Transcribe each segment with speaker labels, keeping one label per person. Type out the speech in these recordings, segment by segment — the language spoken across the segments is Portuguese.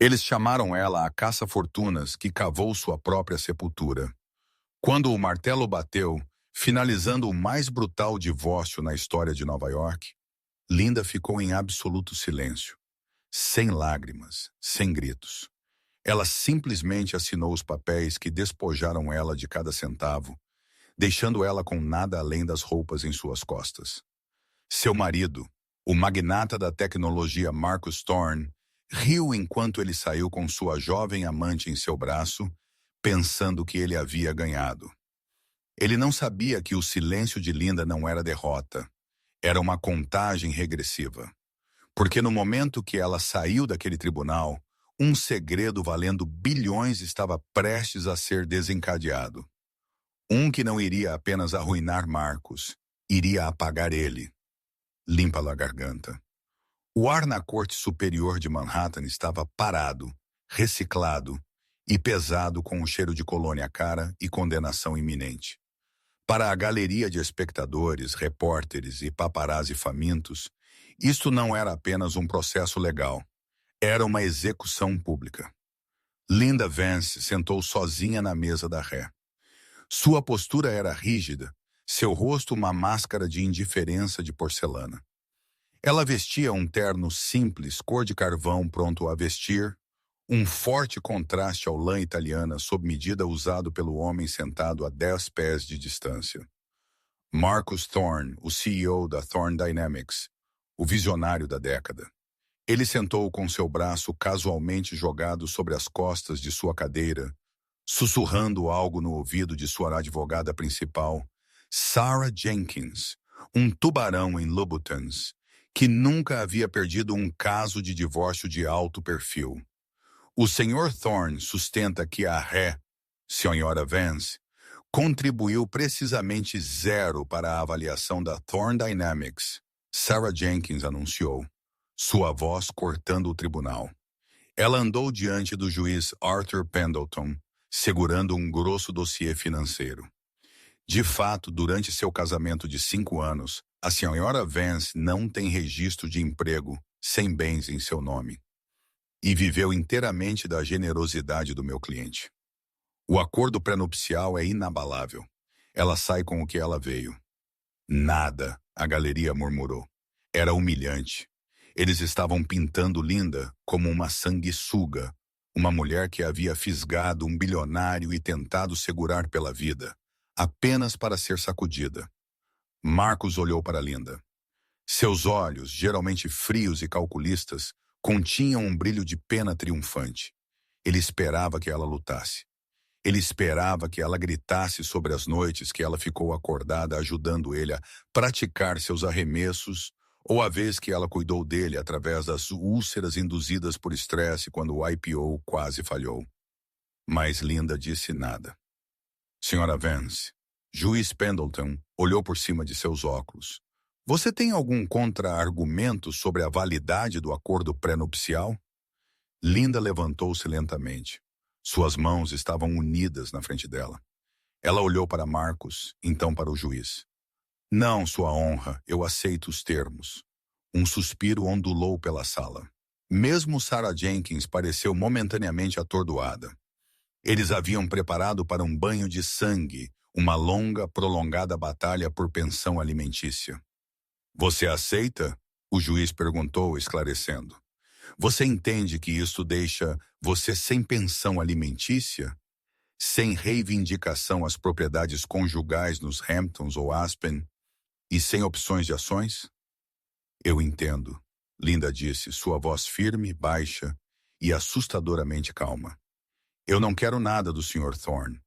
Speaker 1: Eles chamaram ela a caça-fortunas que cavou sua própria sepultura. Quando o martelo bateu, finalizando o mais brutal divórcio na história de Nova York, Linda ficou em absoluto silêncio, sem lágrimas, sem gritos. Ela simplesmente assinou os papéis que despojaram ela de cada centavo, deixando ela com nada além das roupas em suas costas. Seu marido, o magnata da tecnologia Marcus Thorne, riu enquanto ele saiu com sua jovem amante em seu braço, pensando que ele havia ganhado. Ele não sabia que o silêncio de Linda não era derrota, era uma contagem regressiva. Porque no momento que ela saiu daquele tribunal, um segredo valendo bilhões estava prestes a ser desencadeado. Um que não iria apenas arruinar Marcos, iria apagar ele. Limpa a garganta. O ar na Corte Superior de Manhattan estava parado, reciclado e pesado com o cheiro de colônia cara e condenação iminente. Para a galeria de espectadores, repórteres e paparazzi famintos, isto não era apenas um processo legal, era uma execução pública. Linda Vance sentou sozinha na mesa da ré. Sua postura era rígida, seu rosto uma máscara de indiferença de porcelana. Ela vestia um terno simples, cor de carvão pronto a vestir, um forte contraste ao lã italiana sob medida usado pelo homem sentado a 10 pés de distância. Marcus Thorne, o CEO da Thorne Dynamics, o visionário da década. Ele sentou com seu braço casualmente jogado sobre as costas de sua cadeira, sussurrando algo no ouvido de sua advogada principal, Sarah Jenkins, um tubarão em Louboutins, que nunca havia perdido um caso de divórcio de alto perfil. O Sr. Thorne sustenta que a ré, Sra. Vance, contribuiu precisamente 0 para a avaliação da Thorne Dynamics, Sarah Jenkins anunciou, sua voz cortando o tribunal. Ela andou diante do juiz Arthur Pendleton, segurando um grosso dossiê financeiro. De fato, durante seu casamento de 5 anos, a Sra. Vance não tem registro de emprego, sem bens em seu nome. E viveu inteiramente da generosidade do meu cliente. O acordo pré-nupcial é inabalável. Ela sai com o que ela veio. Nada, a galeria murmurou. Era humilhante. Eles estavam pintando Linda como uma sanguessuga, uma mulher que havia fisgado um bilionário e tentado segurar pela vida, apenas para ser sacudida. Marcos olhou para Linda. Seus olhos, geralmente frios e calculistas, continham um brilho de pena triunfante. Ele esperava que ela lutasse. Ele esperava que ela gritasse sobre as noites que ela ficou acordada ajudando ele a praticar seus arremessos ou a vez que ela cuidou dele através das úlceras induzidas por estresse quando o IPO quase falhou. Mas Linda disse nada. Sra. Vance, juiz Pendleton olhou por cima de seus óculos. Você tem algum contra-argumento sobre a validade do acordo pré-nupcial? Linda levantou-se lentamente. Suas mãos estavam unidas na frente dela. Ela olhou para Marcos, então para o juiz. Não, sua honra, eu aceito os termos. Um suspiro ondulou pela sala. Mesmo Sarah Jenkins pareceu momentaneamente atordoada. Eles haviam preparado para um banho de sangue, uma longa, prolongada batalha por pensão alimentícia. Você aceita? O juiz perguntou, esclarecendo. Você entende que isso deixa você sem pensão alimentícia? Sem reivindicação às propriedades conjugais nos Hamptons ou Aspen? E sem opções de ações? Eu entendo, Linda disse, sua voz firme, baixa e assustadoramente calma. Eu não quero nada do Sr. Thorne.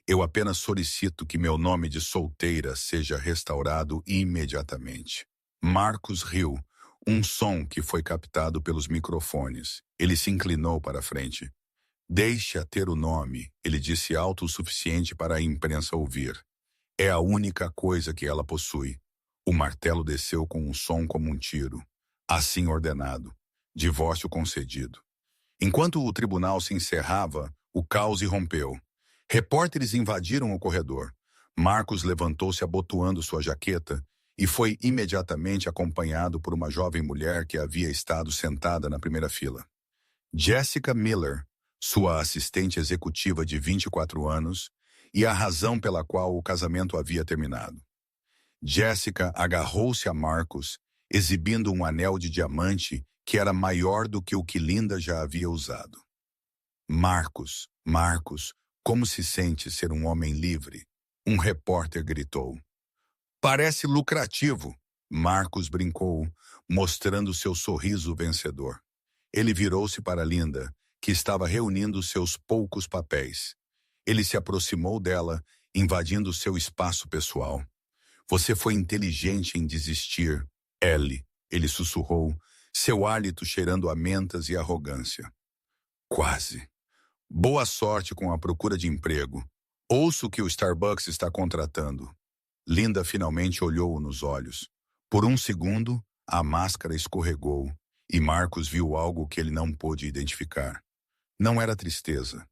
Speaker 1: Eu apenas solicito que meu nome de solteira seja restaurado imediatamente. Marcos riu, um som que foi captado pelos microfones. Ele se inclinou para a frente. Deixe-a ter o nome, ele disse alto o suficiente para a imprensa ouvir. É a única coisa que ela possui. O martelo desceu com um som como um tiro. Assim ordenado. Divórcio concedido. Enquanto o tribunal se encerrava, o caos irrompeu. Repórteres invadiram o corredor. Marcos levantou-se abotoando sua jaqueta e foi imediatamente acompanhado por uma jovem mulher que havia estado sentada na primeira fila. Jessica Miller, sua assistente executiva de 24 anos, e a razão pela qual o casamento havia terminado. Jessica agarrou-se a Marcus, exibindo um anel de diamante que era maior do que o que Linda já havia usado. Marcus, Marcus, como se sente ser um homem livre? Um repórter gritou. Parece lucrativo, Marcus brincou, mostrando seu sorriso vencedor. Ele virou-se para Linda, que estava reunindo seus poucos papéis. Ele se aproximou dela, invadindo seu espaço pessoal. Você foi inteligente em desistir, Ellie, ele sussurrou, seu hálito cheirando a mentas e arrogância. Quase. Boa sorte com a procura de emprego. Ouço que o Starbucks está contratando. Linda finalmente olhou-o nos olhos. Por um segundo, a máscara escorregou, e Marcus viu algo que ele não pôde identificar. Não era tristeza.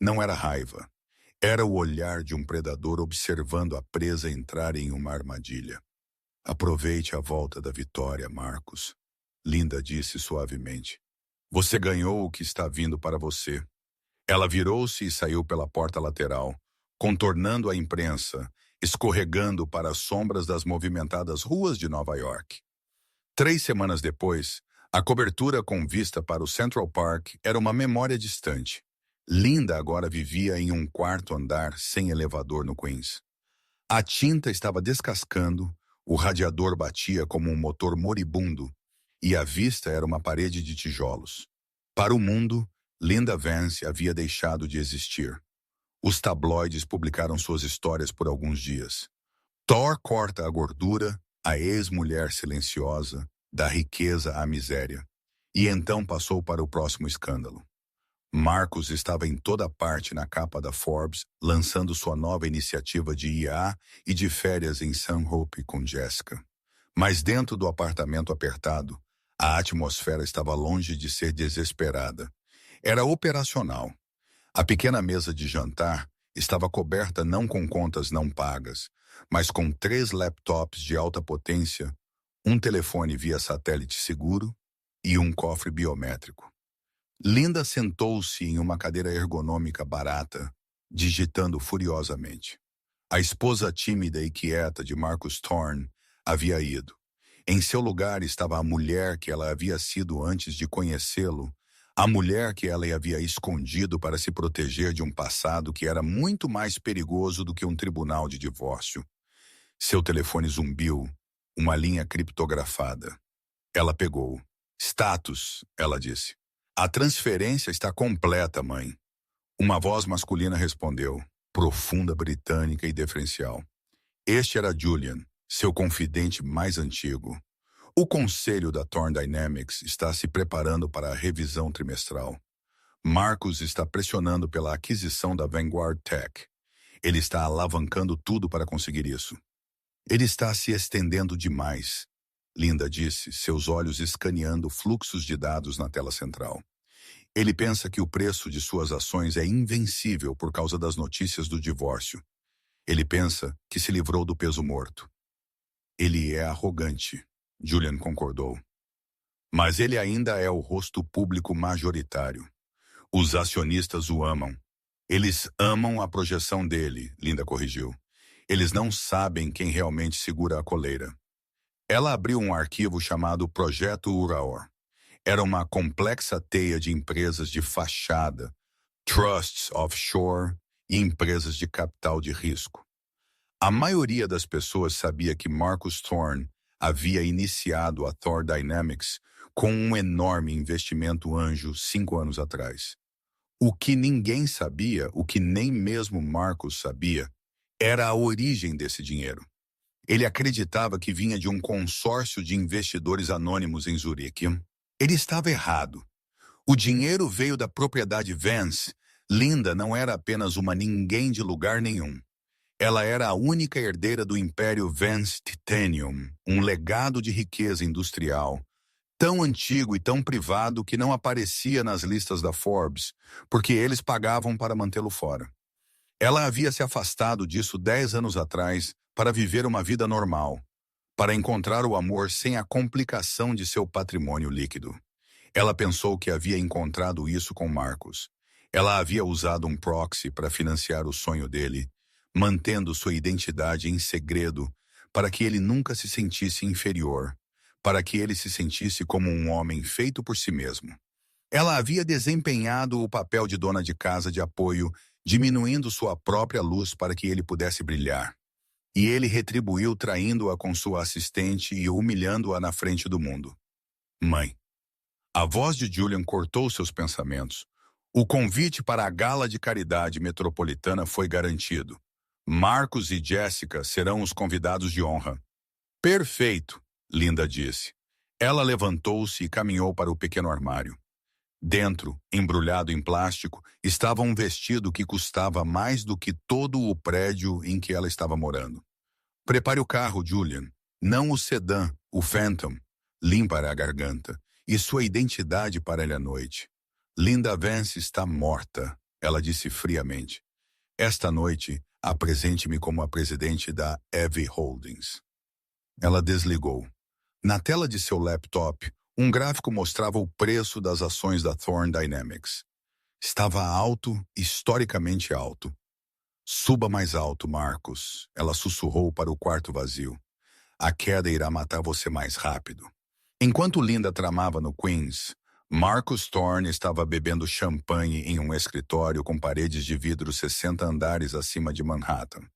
Speaker 1: Não era raiva. Era o olhar de um predador observando a presa entrar em uma armadilha. Aproveite a volta da vitória, Marcus. Linda disse suavemente. Você ganhou o que está vindo para você. Ela virou-se e saiu pela porta lateral, contornando a imprensa, escorregando para as sombras das movimentadas ruas de Nova York. 3 semanas depois, a cobertura com vista para o Central Park era uma memória distante. Linda agora vivia em um quarto andar sem elevador no Queens. A tinta estava descascando, o radiador batia como um motor moribundo, e a vista era uma parede de tijolos. Para o mundo, Linda Vance havia deixado de existir. Os tabloides publicaram suas histórias por alguns dias. Thor corta a gordura, a ex-mulher silenciosa, da riqueza à miséria. E então passou para o próximo escândalo. Marcus estava em toda parte na capa da Forbes, lançando sua nova iniciativa de IA e de férias em St. Hope com Jessica. Mas dentro do apartamento apertado, a atmosfera estava longe de ser desesperada. Era operacional. A pequena mesa de jantar estava coberta não com contas não pagas, mas com 3 laptops de alta potência, um telefone via satélite seguro e um cofre biométrico. Linda sentou-se em uma cadeira ergonômica barata, digitando furiosamente. A esposa tímida e quieta de Marcus Thorne havia ido. Em seu lugar estava a mulher que ela havia sido antes de conhecê-lo, a mulher que ela havia escondido para se proteger de um passado que era muito mais perigoso do que um tribunal de divórcio. Seu telefone zumbiu, uma linha criptografada. Ela pegou. Status, ela disse. A transferência está completa, mãe. Uma voz masculina respondeu, profunda, britânica e deferencial. Este era Julian, seu confidente mais antigo. O conselho da Thorne Dynamics está se preparando para a revisão trimestral. Marcus está pressionando pela aquisição da Vanguard Tech. Ele está alavancando tudo para conseguir isso. Ele está se estendendo demais, Linda disse, seus olhos escaneando fluxos de dados na tela central. Ele pensa que o preço de suas ações é invencível por causa das notícias do divórcio. Ele pensa que se livrou do peso morto. Ele é arrogante, Julian concordou. Mas ele ainda é o rosto público majoritário. Os acionistas o amam. Eles amam a projeção dele, Linda corrigiu. Eles não sabem quem realmente segura a coleira. Ela abriu um arquivo chamado Projeto Uraor. Era uma complexa teia de empresas de fachada, trusts offshore e empresas de capital de risco. A maioria das pessoas sabia que Marcus Thorne havia iniciado a Thor Dynamics com um enorme investimento anjo 5 anos atrás. O que ninguém sabia, o que nem mesmo Marcus sabia, era a origem desse dinheiro. Ele acreditava que vinha de um consórcio de investidores anônimos em Zurique. Ele estava errado. O dinheiro veio da propriedade Vance. Linda não era apenas uma ninguém de lugar nenhum. Ela era a única herdeira do império Vance Titanium, um legado de riqueza industrial, tão antigo e tão privado que não aparecia nas listas da Forbes, porque eles pagavam para mantê-lo fora. Ela havia se afastado disso 10 anos atrás para viver uma vida normal, para encontrar o amor sem a complicação de seu patrimônio líquido. Ela pensou que havia encontrado isso com Marcus. Ela havia usado um proxy para financiar o sonho dele, mantendo sua identidade em segredo para que ele nunca se sentisse inferior, para que ele se sentisse como um homem feito por si mesmo. Ela havia desempenhado o papel de dona de casa de apoio, diminuindo sua própria luz para que ele pudesse brilhar. E ele retribuiu traindo-a com sua assistente e humilhando-a na frente do mundo. Mãe. A voz de Julian cortou seus pensamentos. O convite para a gala de caridade metropolitana foi garantido. Marcus e Jessica serão os convidados de honra. Perfeito, Linda disse. Ela levantou-se e caminhou para o pequeno armário. Dentro, embrulhado em plástico, estava um vestido que custava mais do que todo o prédio em que ela estava morando. Prepare o carro, Julian. Não o sedã, o Phantom. Limpa a garganta. E sua identidade para ele à noite. Linda Vance está morta, ela disse friamente. Esta noite, apresente-me como a presidente da EV Holdings. Ela desligou. Na tela de seu laptop, um gráfico mostrava o preço das ações da Thorne Dynamics. Estava alto, historicamente alto. Suba mais alto, Marcus, ela sussurrou para o quarto vazio. A queda irá matar você mais rápido. Enquanto Linda tramava no Queens, Marcus Thorne estava bebendo champanhe em um escritório com paredes de vidro 60 andares acima de Manhattan.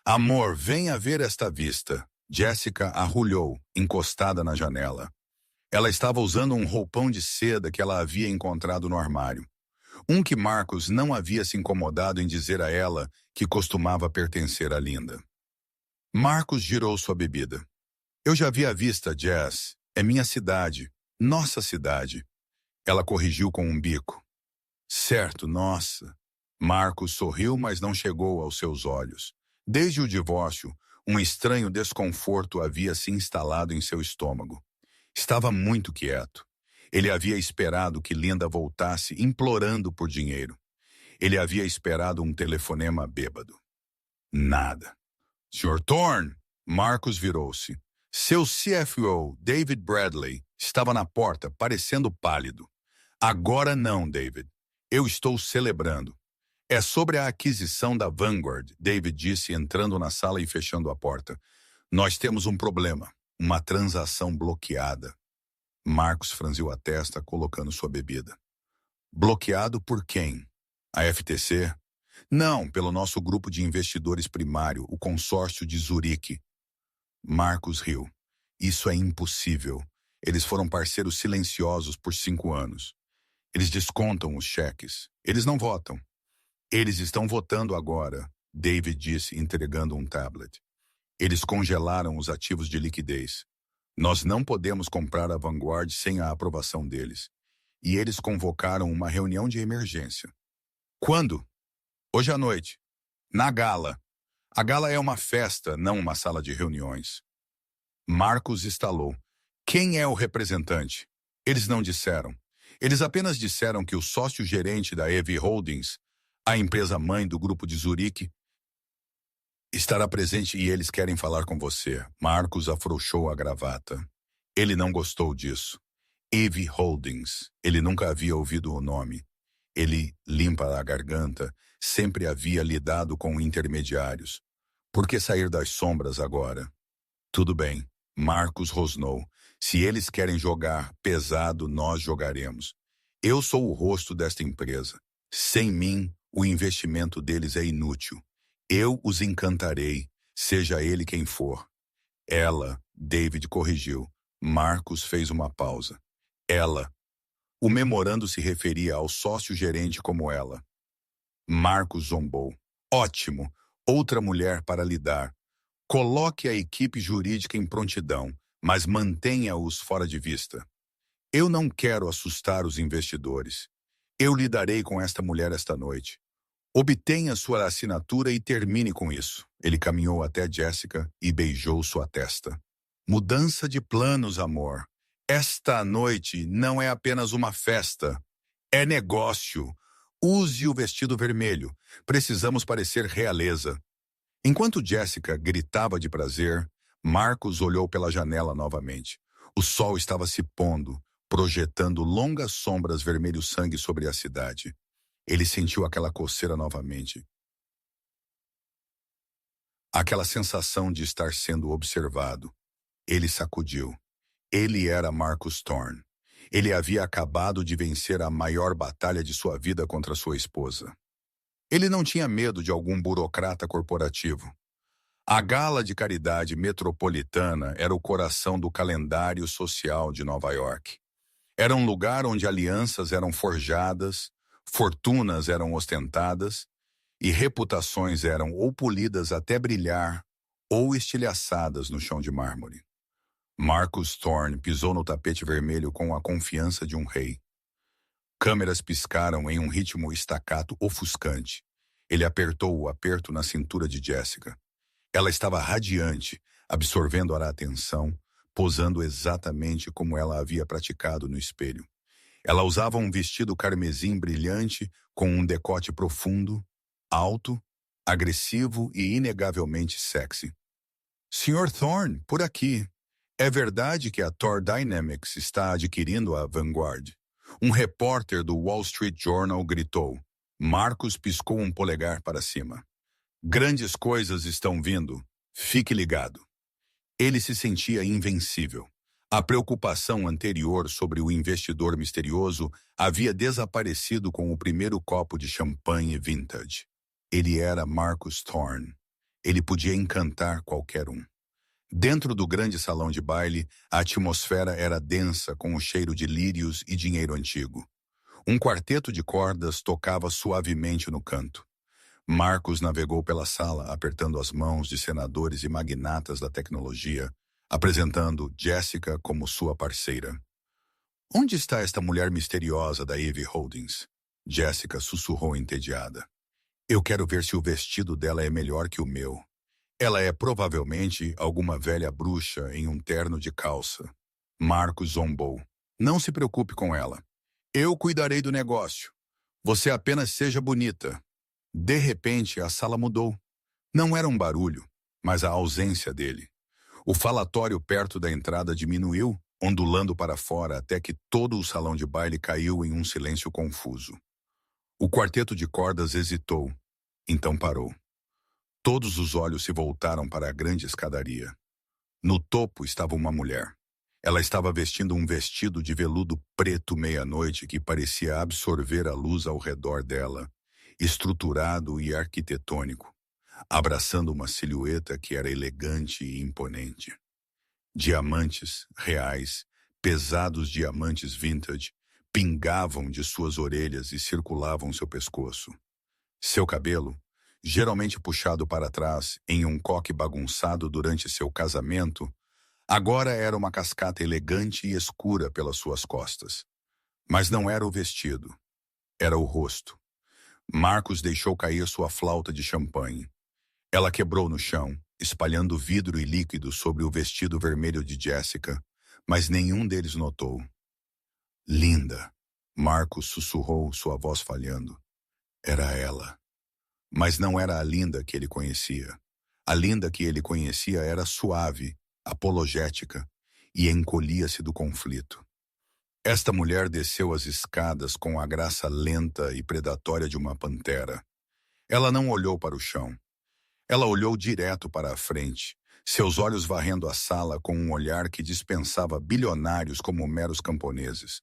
Speaker 1: Amor, venha ver esta vista. Jessica arrulhou, encostada na janela. Ela estava usando um roupão de seda que ela havia encontrado no armário. Um que Marcus não havia se incomodado em dizer a ela que costumava pertencer a Linda. Marcus girou sua bebida. Eu já vi a vista, Jess. É minha cidade. Nossa cidade. Ela corrigiu com um bico. Certo, nossa. Marcus sorriu, mas não chegou aos seus olhos. Desde o divórcio, um estranho desconforto havia se instalado em seu estômago. Estava muito quieto. Ele havia esperado que Linda voltasse implorando por dinheiro. Ele havia esperado um telefonema bêbado. Nada. Sr. Thorne! Marcus virou-se. Seu CFO, David Bradley, estava na porta, parecendo pálido. Agora não, David. Eu estou celebrando. É sobre a aquisição da Vanguard, David disse, entrando na sala e fechando a porta. Nós temos um problema, uma transação bloqueada. Marcos franziu a testa, colocando sua bebida. Bloqueado por quem? A FTC? Não, pelo nosso grupo de investidores primário, o consórcio de Zurique. Marcos riu. Isso é impossível. Eles foram parceiros silenciosos por 5 anos. Eles descontam os cheques. Eles não votam. Eles estão votando agora, David disse, entregando um tablet. Eles congelaram os ativos de liquidez. Nós não podemos comprar a Vanguard sem a aprovação deles. E eles convocaram uma reunião de emergência. Quando? Hoje à noite. Na gala. A gala é uma festa, não uma sala de reuniões. Marcos estalou. Quem é o representante? Eles não disseram. Eles apenas disseram que o sócio-gerente da EV Holdings, a empresa-mãe do grupo de Zurique, estará presente e eles querem falar com você. Marcos afrouxou a gravata. Ele não gostou disso. EV Holdings. Ele nunca havia ouvido o nome. Ele limpa a garganta. Sempre havia lidado com intermediários. Por que sair das sombras agora? Tudo bem. Marcos rosnou. Se eles querem jogar pesado, nós jogaremos. Eu sou o rosto desta empresa. Sem mim, o investimento deles é inútil. Eu os encantarei, seja ele quem for. Ela, David corrigiu. Marcos fez uma pausa. Ela. O memorando se referia ao sócio-gerente como ela. Marcos zombou. Ótimo! Outra mulher para lidar. Coloque a equipe jurídica em prontidão, mas mantenha-os fora de vista. Eu não quero assustar os investidores. Eu lidarei com esta mulher esta noite. Obtenha sua assinatura e termine com isso. Ele caminhou até Jessica e beijou sua testa. Mudança de planos, amor. Esta noite não é apenas uma festa. É negócio. Use o vestido vermelho. Precisamos parecer realeza. Enquanto Jessica gritava de prazer, Marcos olhou pela janela novamente. O sol estava se pondo. projetando longas sombras vermelho-sangue sobre a cidade. Ele sentiu aquela coceira novamente. Aquela sensação de estar sendo observado. Ele sacudiu. Ele era Marcus Thorne. Ele havia acabado de vencer a maior batalha de sua vida contra sua esposa. Ele não tinha medo de algum burocrata corporativo. A Gala de Caridade Metropolitana era o coração do calendário social de Nova York. Era um lugar onde alianças eram forjadas, fortunas eram ostentadas e reputações eram ou polidas até brilhar ou estilhaçadas no chão de mármore. Marcus Thorne pisou no tapete vermelho com a confiança de um rei. Câmeras piscaram em um ritmo estacato ofuscante. Ele apertou o aperto na cintura de Jessica. Ela estava radiante, absorvendo a atenção, posando exatamente como ela havia praticado no espelho. Ela usava um vestido carmesim brilhante com um decote profundo, alto, agressivo e inegavelmente sexy. Sr. Thorne, por aqui. É verdade que a Thor Dynamics está adquirindo a Vanguard? Um repórter do Wall Street Journal gritou. Marcus piscou um polegar para cima. Grandes coisas estão vindo. Fique ligado. Ele se sentia invencível. A preocupação anterior sobre o investidor misterioso havia desaparecido com o primeiro copo de champanhe vintage. Ele era Marcus Thorne. Ele podia encantar qualquer um. Dentro do grande salão de baile, a atmosfera era densa com o cheiro de lírios e dinheiro antigo. Um quarteto de cordas tocava suavemente no canto. Marcus navegou pela sala, apertando as mãos de senadores e magnatas da tecnologia, apresentando Jessica como sua parceira. Onde está esta mulher misteriosa da Eve Holdings? Jessica sussurrou entediada. Eu quero ver se o vestido dela é melhor que o meu. Ela é provavelmente alguma velha bruxa em um terno de calça. Marcus zombou. Não se preocupe com ela. Eu cuidarei do negócio. Você apenas seja bonita. De repente, a sala mudou. Não era um barulho, mas a ausência dele. O falatório perto da entrada diminuiu, ondulando para fora até que todo o salão de baile caiu em um silêncio confuso. O quarteto de cordas hesitou, então parou. Todos os olhos se voltaram para a grande escadaria. No topo estava uma mulher. Ela estava vestindo um vestido de veludo preto meia-noite que parecia absorver a luz ao redor dela, estruturado e arquitetônico, abraçando uma silhueta que era elegante e imponente. Diamantes reais, pesados diamantes vintage, pingavam de suas orelhas e circulavam seu pescoço. Seu cabelo, geralmente puxado para trás em um coque bagunçado durante seu casamento, agora era uma cascata elegante e escura pelas suas costas. Mas não era o vestido, era o rosto. Marcus deixou cair sua flauta de champanhe. Ela quebrou no chão, espalhando vidro e líquido sobre o vestido vermelho de Jessica, mas nenhum deles notou. Linda, Marcus sussurrou, sua voz falhando. Era ela. Mas não era a Linda que ele conhecia. A Linda que ele conhecia era suave, apologética, e encolhia-se do conflito. Esta mulher desceu as escadas com a graça lenta e predatória de uma pantera. Ela não olhou para o chão. Ela olhou direto para a frente, seus olhos varrendo a sala com um olhar que dispensava bilionários como meros camponeses.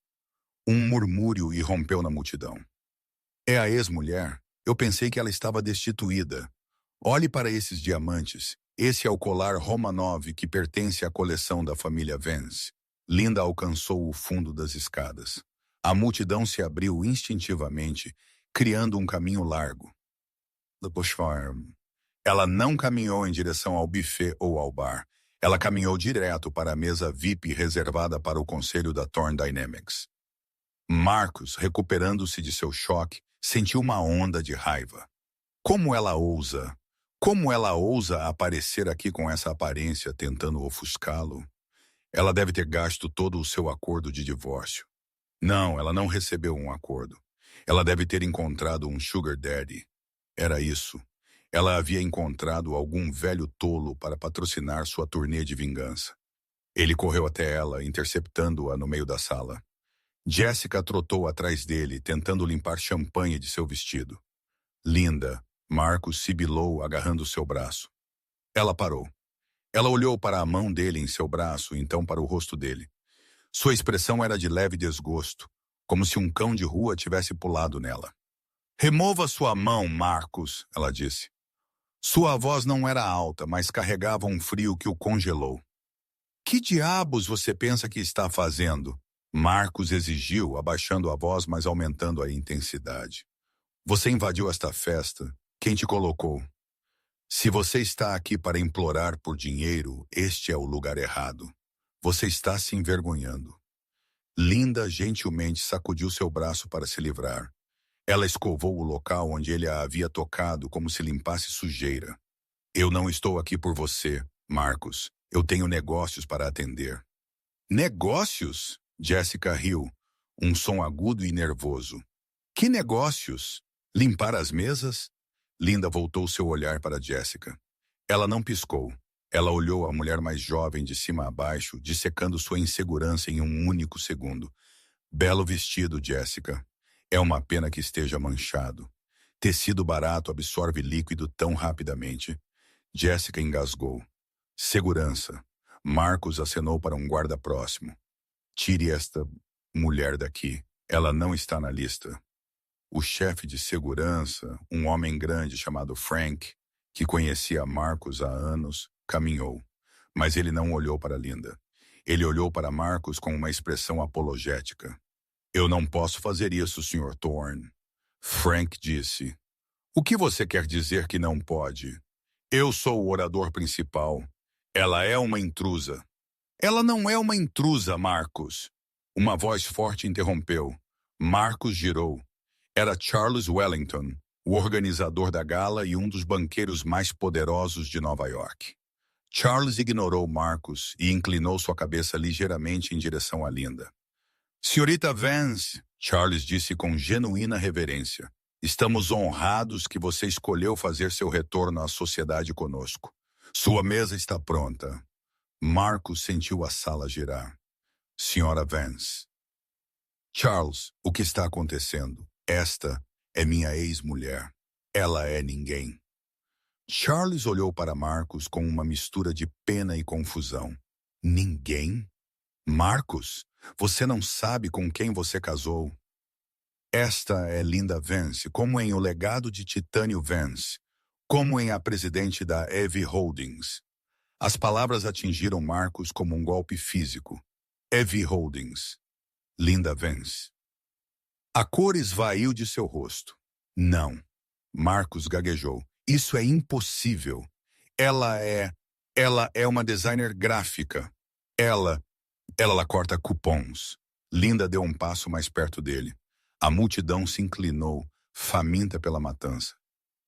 Speaker 1: Um murmúrio irrompeu na multidão. É a ex-mulher? Eu pensei que ela estava destituída. Olhe para esses diamantes. Esse é o colar Romanov que pertence à coleção da família Vance. Linda alcançou o fundo das escadas. A multidão se abriu instintivamente, criando um caminho largo. Ela não caminhou em direção ao buffet ou ao bar. Ela caminhou direto para a mesa VIP reservada para o conselho da Thorne Dynamics. Marcus, recuperando-se de seu choque, sentiu uma onda de raiva. Como ela ousa? Como ela ousa aparecer aqui com essa aparência tentando ofuscá-lo? Ela deve ter gasto todo o seu acordo de divórcio. Não, ela não recebeu um acordo. Ela deve ter encontrado um sugar daddy. Era isso. Ela havia encontrado algum velho tolo para patrocinar sua turnê de vingança. Ele correu até ela, interceptando-a no meio da sala. Jessica trotou atrás dele, tentando limpar champanhe de seu vestido. Linda, Marcos sibilou, agarrando seu braço. Ela parou. Ela olhou para a mão dele em seu braço, então para o rosto dele. Sua expressão era de leve desgosto, como se um cão de rua tivesse pulado nela. Remova sua mão, Marcos, ela disse. Sua voz não era alta, mas carregava um frio que o congelou. Que diabos você pensa que está fazendo? Marcos exigiu, abaixando a voz, mas aumentando a intensidade. Você invadiu esta festa. Quem te colocou? Se você está aqui para implorar por dinheiro, este é o lugar errado. Você está se envergonhando. Linda gentilmente sacudiu seu braço para se livrar. Ela escovou o local onde ele a havia tocado como se limpasse sujeira. Eu não estou aqui por você, Marcos. Eu tenho negócios para atender. Negócios? Jessica riu, um som agudo e nervoso. Que negócios? Limpar as mesas? Linda voltou seu olhar para Jessica. Ela não piscou. Ela olhou a mulher mais jovem de cima a baixo, dissecando sua insegurança em um único segundo. Belo vestido, Jessica. É uma pena que esteja manchado. Tecido barato absorve líquido tão rapidamente. Jessica engasgou. Segurança. Marcos acenou para um guarda próximo. Tire esta mulher daqui. Ela não está na lista. O chefe de segurança, um homem grande chamado Frank, que conhecia Marcos há anos, caminhou. Mas ele não olhou para Linda. Ele olhou para Marcos com uma expressão apologética. Eu não posso fazer isso, Sr. Thorne. Frank disse. O que você quer dizer que não pode? Eu sou o orador principal. Ela é uma intrusa. Ela não é uma intrusa, Marcos. Uma voz forte interrompeu. Marcos girou. Era Charles Wellington, o organizador da gala e um dos banqueiros mais poderosos de Nova York. Charles ignorou Marcos e inclinou sua cabeça ligeiramente em direção a Linda. Senhorita Vance, Charles disse com genuína reverência, estamos honrados que você escolheu fazer seu retorno à sociedade conosco. Sua mesa está pronta. Marcos sentiu a sala girar. Senhora Vance. Charles, o que está acontecendo? Esta é minha ex-mulher. Ela é ninguém. Charles olhou para Marcos com uma mistura de pena e confusão. Ninguém? Marcos, você não sabe com quem você casou. Esta é Linda Vance, como em O Legado de Titânio Vance, como em a presidente da Evie Holdings. As palavras atingiram Marcos como um golpe físico. Evie Holdings. Linda Vance. A cor esvaiu de seu rosto. Não. Marcos gaguejou. Isso é impossível. Ela é uma designer gráfica. Ela corta cupons. Linda deu um passo mais perto dele. A multidão se inclinou, faminta pela matança.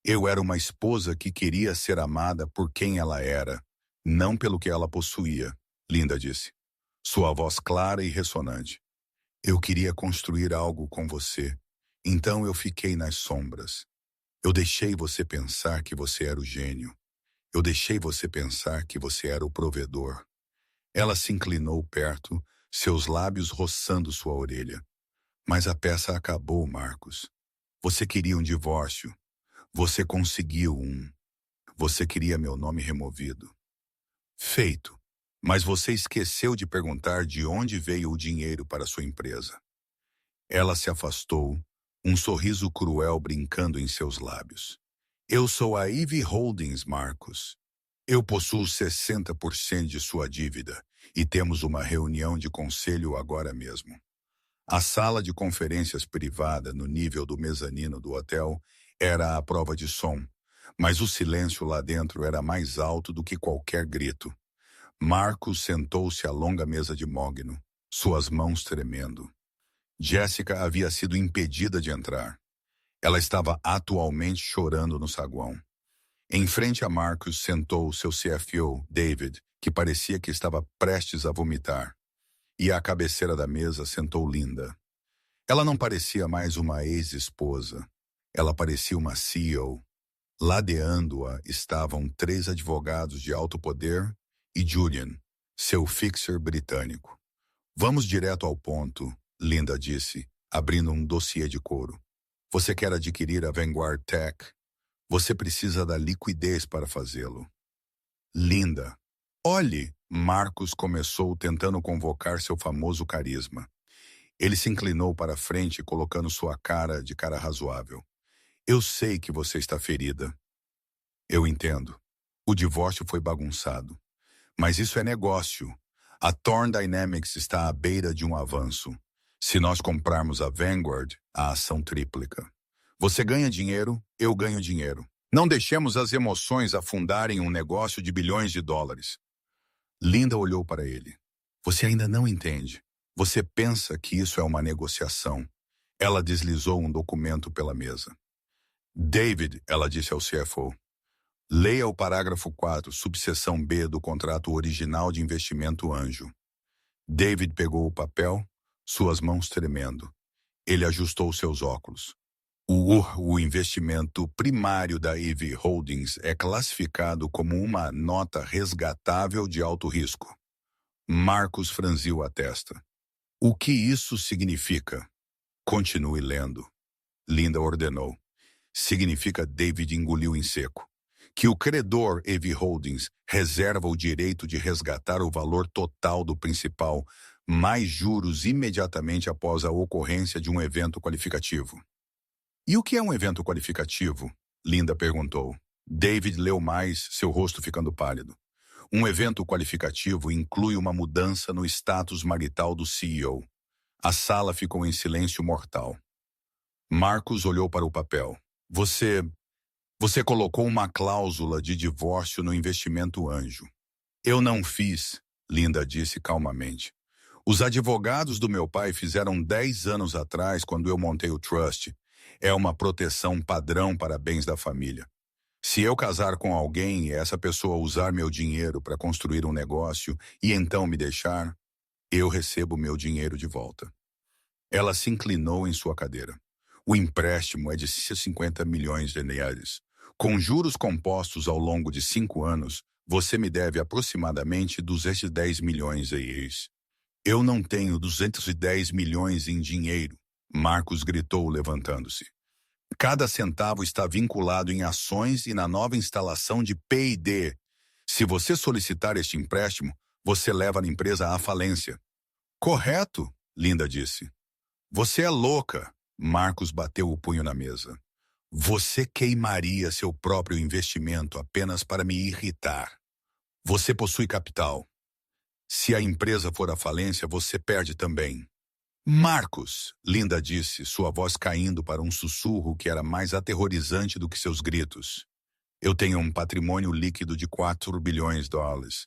Speaker 1: Eu era uma esposa que queria ser amada por quem ela era, não pelo que ela possuía, Linda disse. Sua voz clara e ressonante. Eu queria construir algo com você, então eu fiquei nas sombras. Eu deixei você pensar que você era o gênio. Eu deixei você pensar que você era o provedor. Ela se inclinou perto, seus lábios roçando sua orelha. Mas a peça acabou, Marcos. Você queria um divórcio. Você conseguiu um. Você queria meu nome removido. Feito. Mas você esqueceu de perguntar de onde veio o dinheiro para sua empresa. Ela se afastou, um sorriso cruel brincando em seus lábios. Eu sou a Evie Holdings, Marcos. Eu possuo 60% de sua dívida e temos uma reunião de conselho agora mesmo. A sala de conferências privada no nível do mezanino do hotel era a prova de som, mas o silêncio lá dentro era mais alto do que qualquer grito. Marcos sentou-se à longa mesa de mogno, suas mãos tremendo. Jessica havia sido impedida de entrar. Ela estava atualmente chorando no saguão. Em frente a Marcos sentou seu CFO, David, que parecia que estava prestes a vomitar. E à cabeceira da mesa sentou Linda. Ela não parecia mais uma ex-esposa. Ela parecia uma CEO. Ladeando-a estavam 3 advogados de alto poder e Julian, seu fixer britânico. Vamos direto ao ponto, Linda disse, abrindo um dossiê de couro. Você quer adquirir a Vanguard Tech? Você precisa da liquidez para fazê-lo. Linda. Olhe, Marcos começou tentando convocar seu famoso carisma. Ele se inclinou para a frente, colocando sua cara de cara razoável. Eu sei que você está ferida. Eu entendo. O divórcio foi bagunçado. Mas isso é negócio. A Thorn Dynamics está à beira de um avanço. Se nós comprarmos a Vanguard, a ação triplica. Você ganha dinheiro, eu ganho dinheiro. Não deixemos as emoções afundarem um negócio de bilhões de dólares. Linda olhou para ele. Você ainda não entende. Você pensa que isso é uma negociação. Ela deslizou um documento pela mesa. David, ela disse ao CFO, leia o parágrafo 4, subseção B do contrato original de investimento anjo. David pegou o papel, suas mãos tremendo. Ele ajustou seus óculos. O investimento primário da EV Holdings é classificado como uma nota resgatável de alto risco. Marcos franziu a testa. O que isso significa? Continue lendo. Linda ordenou. Significa, David engoliu em seco, que o credor EV Holdings reserva o direito de resgatar o valor total do principal, mais juros imediatamente após a ocorrência de um evento qualificativo. E o que é um evento qualificativo? Linda perguntou. David leu mais, seu rosto ficando pálido. Um evento qualificativo inclui uma mudança no status marital do CEO. A sala ficou em silêncio mortal. Marcos olhou para o papel. Você colocou uma cláusula de divórcio no investimento anjo. Eu não fiz, Linda disse calmamente. Os advogados do meu pai fizeram 10 anos atrás quando eu montei o trust. É uma proteção padrão para bens da família. Se eu casar com alguém e essa pessoa usar meu dinheiro para construir um negócio e então me deixar, eu recebo meu dinheiro de volta. Ela se inclinou em sua cadeira. O empréstimo é de 50 milhões de reais. Com juros compostos ao longo de 5 anos, você me deve aproximadamente 210 milhões de reais. Eu não tenho 210 milhões em dinheiro, Marcos gritou levantando-se. Cada centavo está vinculado em ações e na nova instalação de P&D. Se você solicitar este empréstimo, você leva a empresa à falência. Correto, Linda disse. Você é louca, Marcos bateu o punho na mesa. Você queimaria seu próprio investimento apenas para me irritar. Você possui capital. Se a empresa for à falência, você perde também. Marcos, Linda disse, sua voz caindo para um sussurro que era mais aterrorizante do que seus gritos. Eu tenho um patrimônio líquido de 4 bilhões de dólares.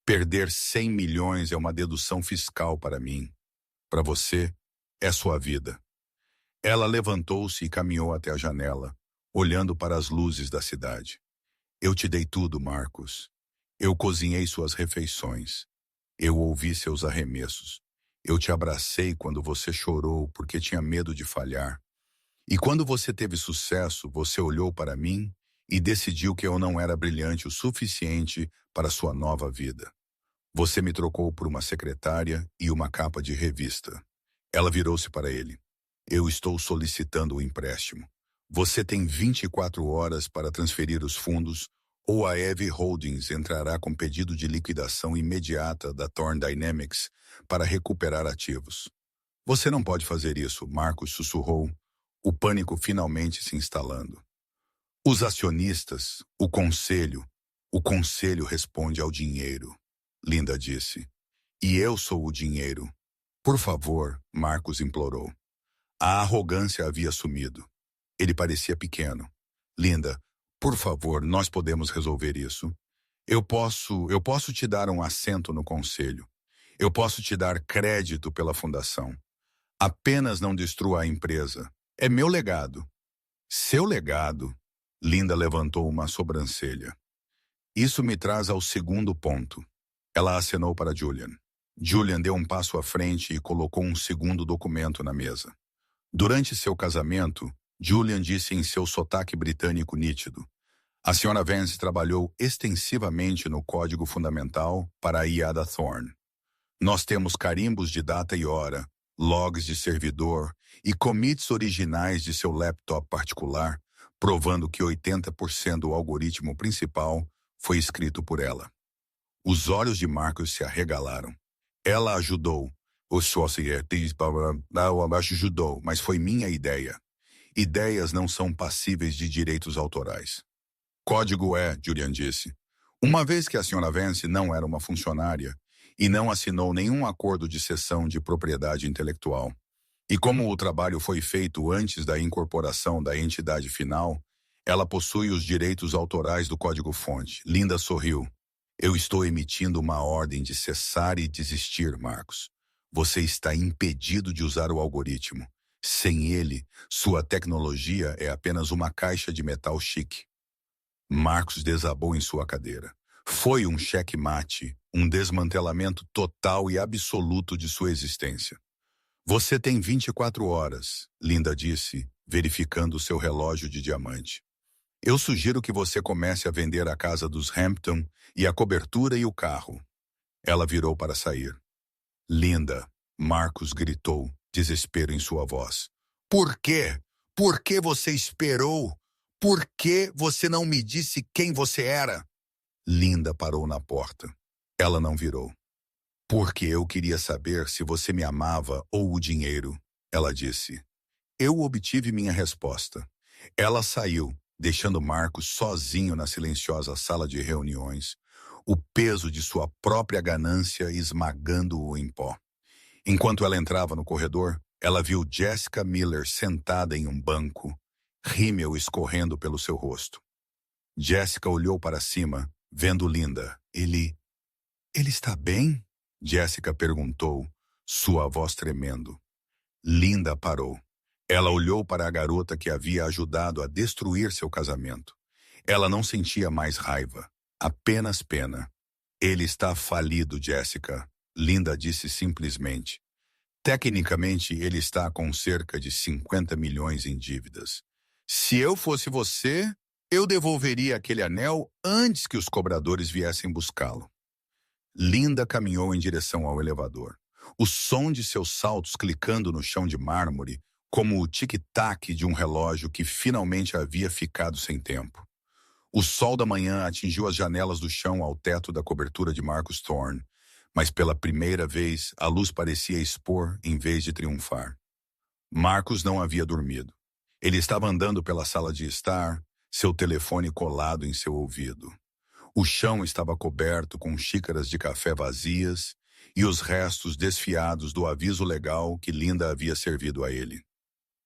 Speaker 1: Perder 100 milhões é uma dedução fiscal para mim. Para você, é sua vida. Ela levantou-se e caminhou até a janela, olhando para as luzes da cidade. Eu te dei tudo, Marcos. Eu cozinhei suas refeições. Eu ouvi seus arremessos. Eu te abracei quando você chorou porque tinha medo de falhar. E quando você teve sucesso, você olhou para mim e decidiu que eu não era brilhante o suficiente para sua nova vida. Você me trocou por uma secretária e uma capa de revista. Ela virou-se para ele. Eu estou solicitando o empréstimo. Você tem 24 horas para transferir os fundos ou a EV Holdings entrará com pedido de liquidação imediata da Thorn Dynamics para recuperar ativos. Você não pode fazer isso, Marcos sussurrou, o pânico finalmente se instalando. Os acionistas, o conselho responde ao dinheiro, Linda disse. E eu sou o dinheiro. Por favor, Marcos implorou. A arrogância havia sumido. Ele parecia pequeno. Linda, por favor, nós podemos resolver isso. Eu posso te dar um assento no conselho. Eu posso te dar crédito pela fundação. Apenas não destrua a empresa. É meu legado. Seu legado? Linda levantou uma sobrancelha. Isso me traz ao segundo ponto. Ela acenou para Julian. Julian deu um passo à frente e colocou um segundo documento na mesa. Durante seu casamento, Julian disse em seu sotaque britânico nítido. A Sra. Vance trabalhou extensivamente no Código Fundamental para a IADA Thorn. Nós temos carimbos de data e hora, logs de servidor e commits originais de seu laptop particular, provando que 80% do algoritmo principal foi escrito por ela. Os olhos de Marcus se arregalaram. Ela ajudou. Ajudou, mas foi minha ideia. Ideias não são passíveis de direitos autorais. Código é, Julian disse. Uma vez que a Sra. Vance não era uma funcionária e não assinou nenhum acordo de cessão de propriedade intelectual, e como o trabalho foi feito antes da incorporação da entidade final, ela possui os direitos autorais do código-fonte. Linda sorriu. Eu estou emitindo uma ordem de cessar e desistir, Marcos. Você está impedido de usar o algoritmo. Sem ele, sua tecnologia é apenas uma caixa de metal chique. Marcos desabou em sua cadeira. Foi um checkmate, um desmantelamento total e absoluto de sua existência. Você tem 24 horas, Linda disse, verificando seu relógio de diamante. Eu sugiro que você comece a vender a casa dos Hampton e a cobertura e o carro. Ela virou para sair. Linda, Marcos gritou, desespero em sua voz. Por quê? Por que você esperou? Por que você não me disse quem você era? Linda parou na porta. Ela não virou. Porque eu queria saber se você me amava ou o dinheiro, ela disse. Eu obtive minha resposta. Ela saiu, deixando Marcos sozinho na silenciosa sala de reuniões, o peso de sua própria ganância esmagando-o em pó. Enquanto ela entrava no corredor, ela viu Jessica Miller sentada em um banco, rímel escorrendo pelo seu rosto. Jessica olhou para cima, vendo Linda. Ele está bem? Jessica perguntou, sua voz tremendo. Linda parou. Ela olhou para a garota que havia ajudado a destruir seu casamento. Ela não sentia mais raiva, apenas pena. Ele está falido, Jessica, Linda disse simplesmente. Tecnicamente, ele está com cerca de 50 milhões em dívidas. Se eu fosse você, eu devolveria aquele anel antes que os cobradores viessem buscá-lo. Linda caminhou em direção ao elevador. O som de seus saltos clicando no chão de mármore, como o tic-tac de um relógio que finalmente havia ficado sem tempo. O sol da manhã atingiu as janelas do chão ao teto da cobertura de Marcus Thorne, mas pela primeira vez a luz parecia expor em vez de triunfar. Marcus não havia dormido. Ele estava andando pela sala de estar, seu telefone colado em seu ouvido. O chão estava coberto com xícaras de café vazias e os restos desfiados do aviso legal que Linda havia servido a ele.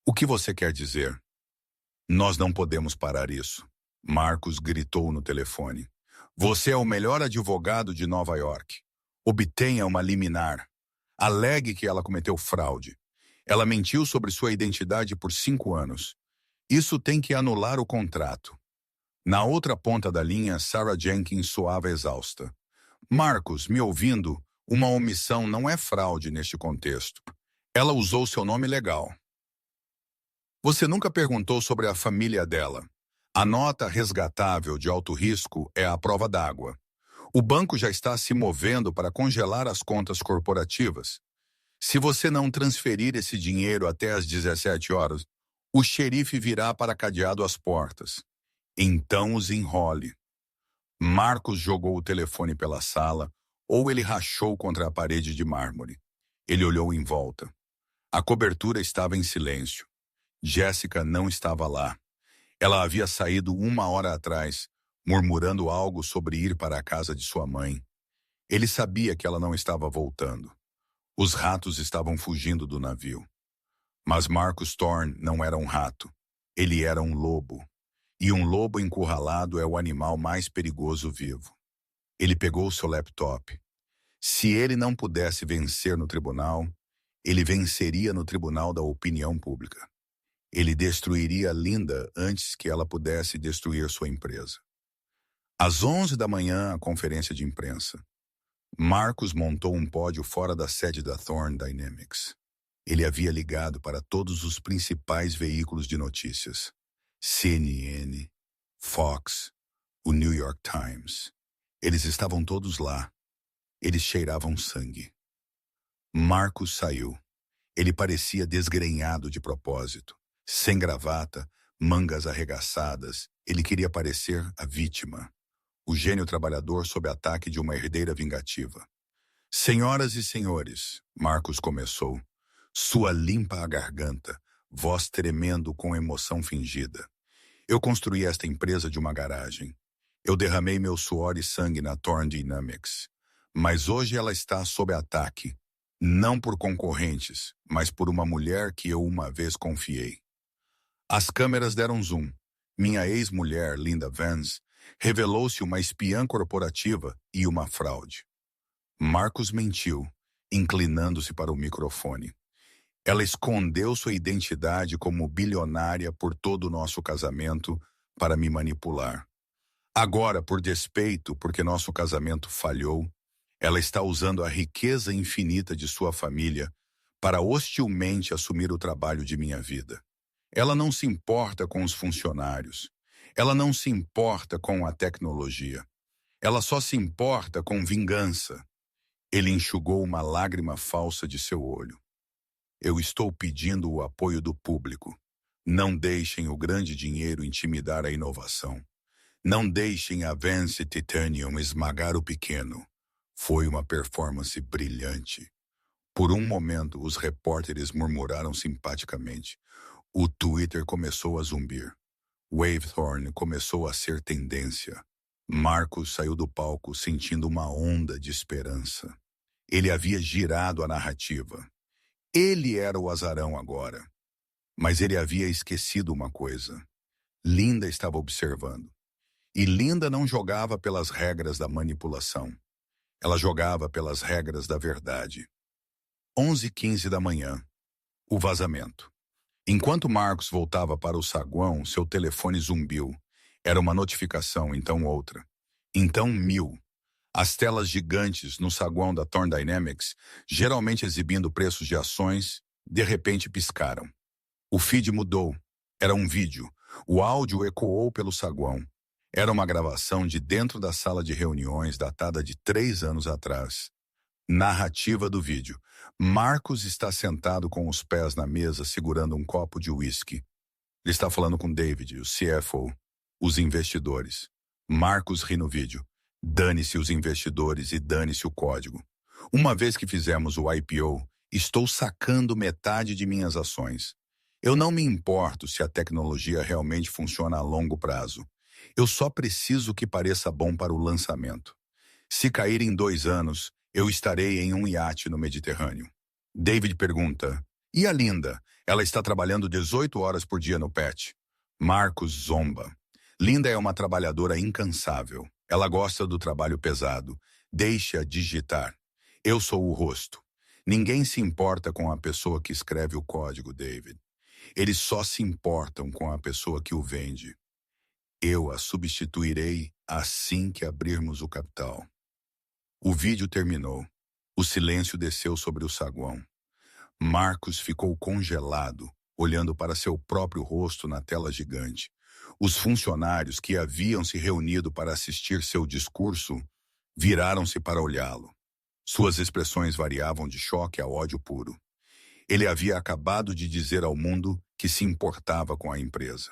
Speaker 1: O que você quer dizer? Nós não podemos parar isso. Marcus gritou no telefone. Você é o melhor advogado de Nova York. Obtenha uma liminar. Alegue que ela cometeu fraude. Ela mentiu sobre sua identidade por 5 anos. Isso tem que anular o contrato. Na outra ponta da linha, Sarah Jenkins soava exausta. Marcus, me ouvindo, uma omissão não é fraude neste contexto. Ela usou seu nome legal. Você nunca perguntou sobre a família dela. A nota resgatável de alto risco é a prova d'água. O banco já está se movendo para congelar as contas corporativas. Se você não transferir esse dinheiro até às 17 horas, o xerife virá para cadeado as portas. Então os enrole. Marcos jogou o telefone pela sala, ou ele rachou contra a parede de mármore. Ele olhou em volta. A cobertura estava em silêncio. Jessica não estava lá. Ela havia saído 1 hora atrás, murmurando algo sobre ir para a casa de sua mãe. Ele sabia que ela não estava voltando. Os ratos estavam fugindo do navio. Mas Marcus Thorne não era um rato. Ele era um lobo. E um lobo encurralado é o animal mais perigoso vivo. Ele pegou seu laptop. Se ele não pudesse vencer no tribunal, ele venceria no tribunal da opinião pública. Ele destruiria Linda antes que ela pudesse destruir sua empresa. Às 11 da manhã, a conferência de imprensa. Marcus montou um pódio fora da sede da Thorne Dynamics. Ele havia ligado para todos os principais veículos de notícias. CNN, Fox, o New York Times. Eles estavam todos lá. Eles cheiravam sangue. Marcus saiu. Ele parecia desgrenhado de propósito. Sem gravata, mangas arregaçadas, ele queria parecer a vítima. O gênio trabalhador sob ataque de uma herdeira vingativa. Senhoras e senhores, Marcos começou. Sua limpa a garganta, voz tremendo com emoção fingida. Eu construí esta empresa de uma garagem. Eu derramei meu suor e sangue na Thorn Dynamics. Mas hoje ela está sob ataque. Não por concorrentes, mas por uma mulher que eu uma vez confiei. As câmeras deram zoom. Minha ex-mulher, Linda Vance, revelou-se uma espiã corporativa e uma fraude. Marcos mentiu, inclinando-se para o microfone. Ela escondeu sua identidade como bilionária por todo o nosso casamento para me manipular. Agora, por despeito, porque nosso casamento falhou, ela está usando a riqueza infinita de sua família para hostilmente assumir o trabalho de minha vida. Ela não se importa com os funcionários. Ela não se importa com a tecnologia. Ela só se importa com vingança. Ele enxugou uma lágrima falsa de seu olho. Eu estou pedindo o apoio do público. Não deixem o grande dinheiro intimidar a inovação. Não deixem a Vance Titanium esmagar o pequeno. Foi uma performance brilhante. Por um momento, os repórteres murmuraram simpaticamente. O Twitter começou a zumbir. Wavethorn começou a ser tendência. Marcos saiu do palco sentindo uma onda de esperança. Ele havia girado a narrativa. Ele era o azarão agora. Mas ele havia esquecido uma coisa. Linda estava observando. E Linda não jogava pelas regras da manipulação. Ela jogava pelas regras da verdade. 11h15 da manhã. O vazamento. Enquanto Marcos voltava para o saguão, seu telefone zumbiu. Era uma notificação, então outra. Então 1000. As telas gigantes no saguão da Thorn Dynamics, geralmente exibindo preços de ações, de repente piscaram. O feed mudou. Era um vídeo. O áudio ecoou pelo saguão. Era uma gravação de dentro da sala de reuniões datada de 3 anos atrás. Narrativa do vídeo. Marcos está sentado com os pés na mesa segurando um copo de uísque. Ele está falando com David, o CFO, os investidores. Marcos ri no vídeo. Dane-se os investidores e dane-se o código. Uma vez que fizemos o IPO, estou sacando metade de minhas ações. Eu não me importo se a tecnologia realmente funciona a longo prazo. Eu só preciso que pareça bom para o lançamento. Se cair em 2 anos, eu estarei em um iate no Mediterrâneo. David pergunta, e a Linda? Ela está trabalhando 18 horas por dia no PET. Marcos zomba. Linda é uma trabalhadora incansável. Ela gosta do trabalho pesado. Deixe-a digitar. Eu sou o rosto. Ninguém se importa com a pessoa que escreve o código, David. Eles só se importam com a pessoa que o vende. Eu a substituirei assim que abrirmos o capital. O vídeo terminou. O silêncio desceu sobre o saguão. Marcos ficou congelado, olhando para seu próprio rosto na tela gigante. Os funcionários que haviam se reunido para assistir seu discurso viraram-se para olhá-lo. Suas expressões variavam de choque a ódio puro. Ele havia acabado de dizer ao mundo que se importava com a empresa.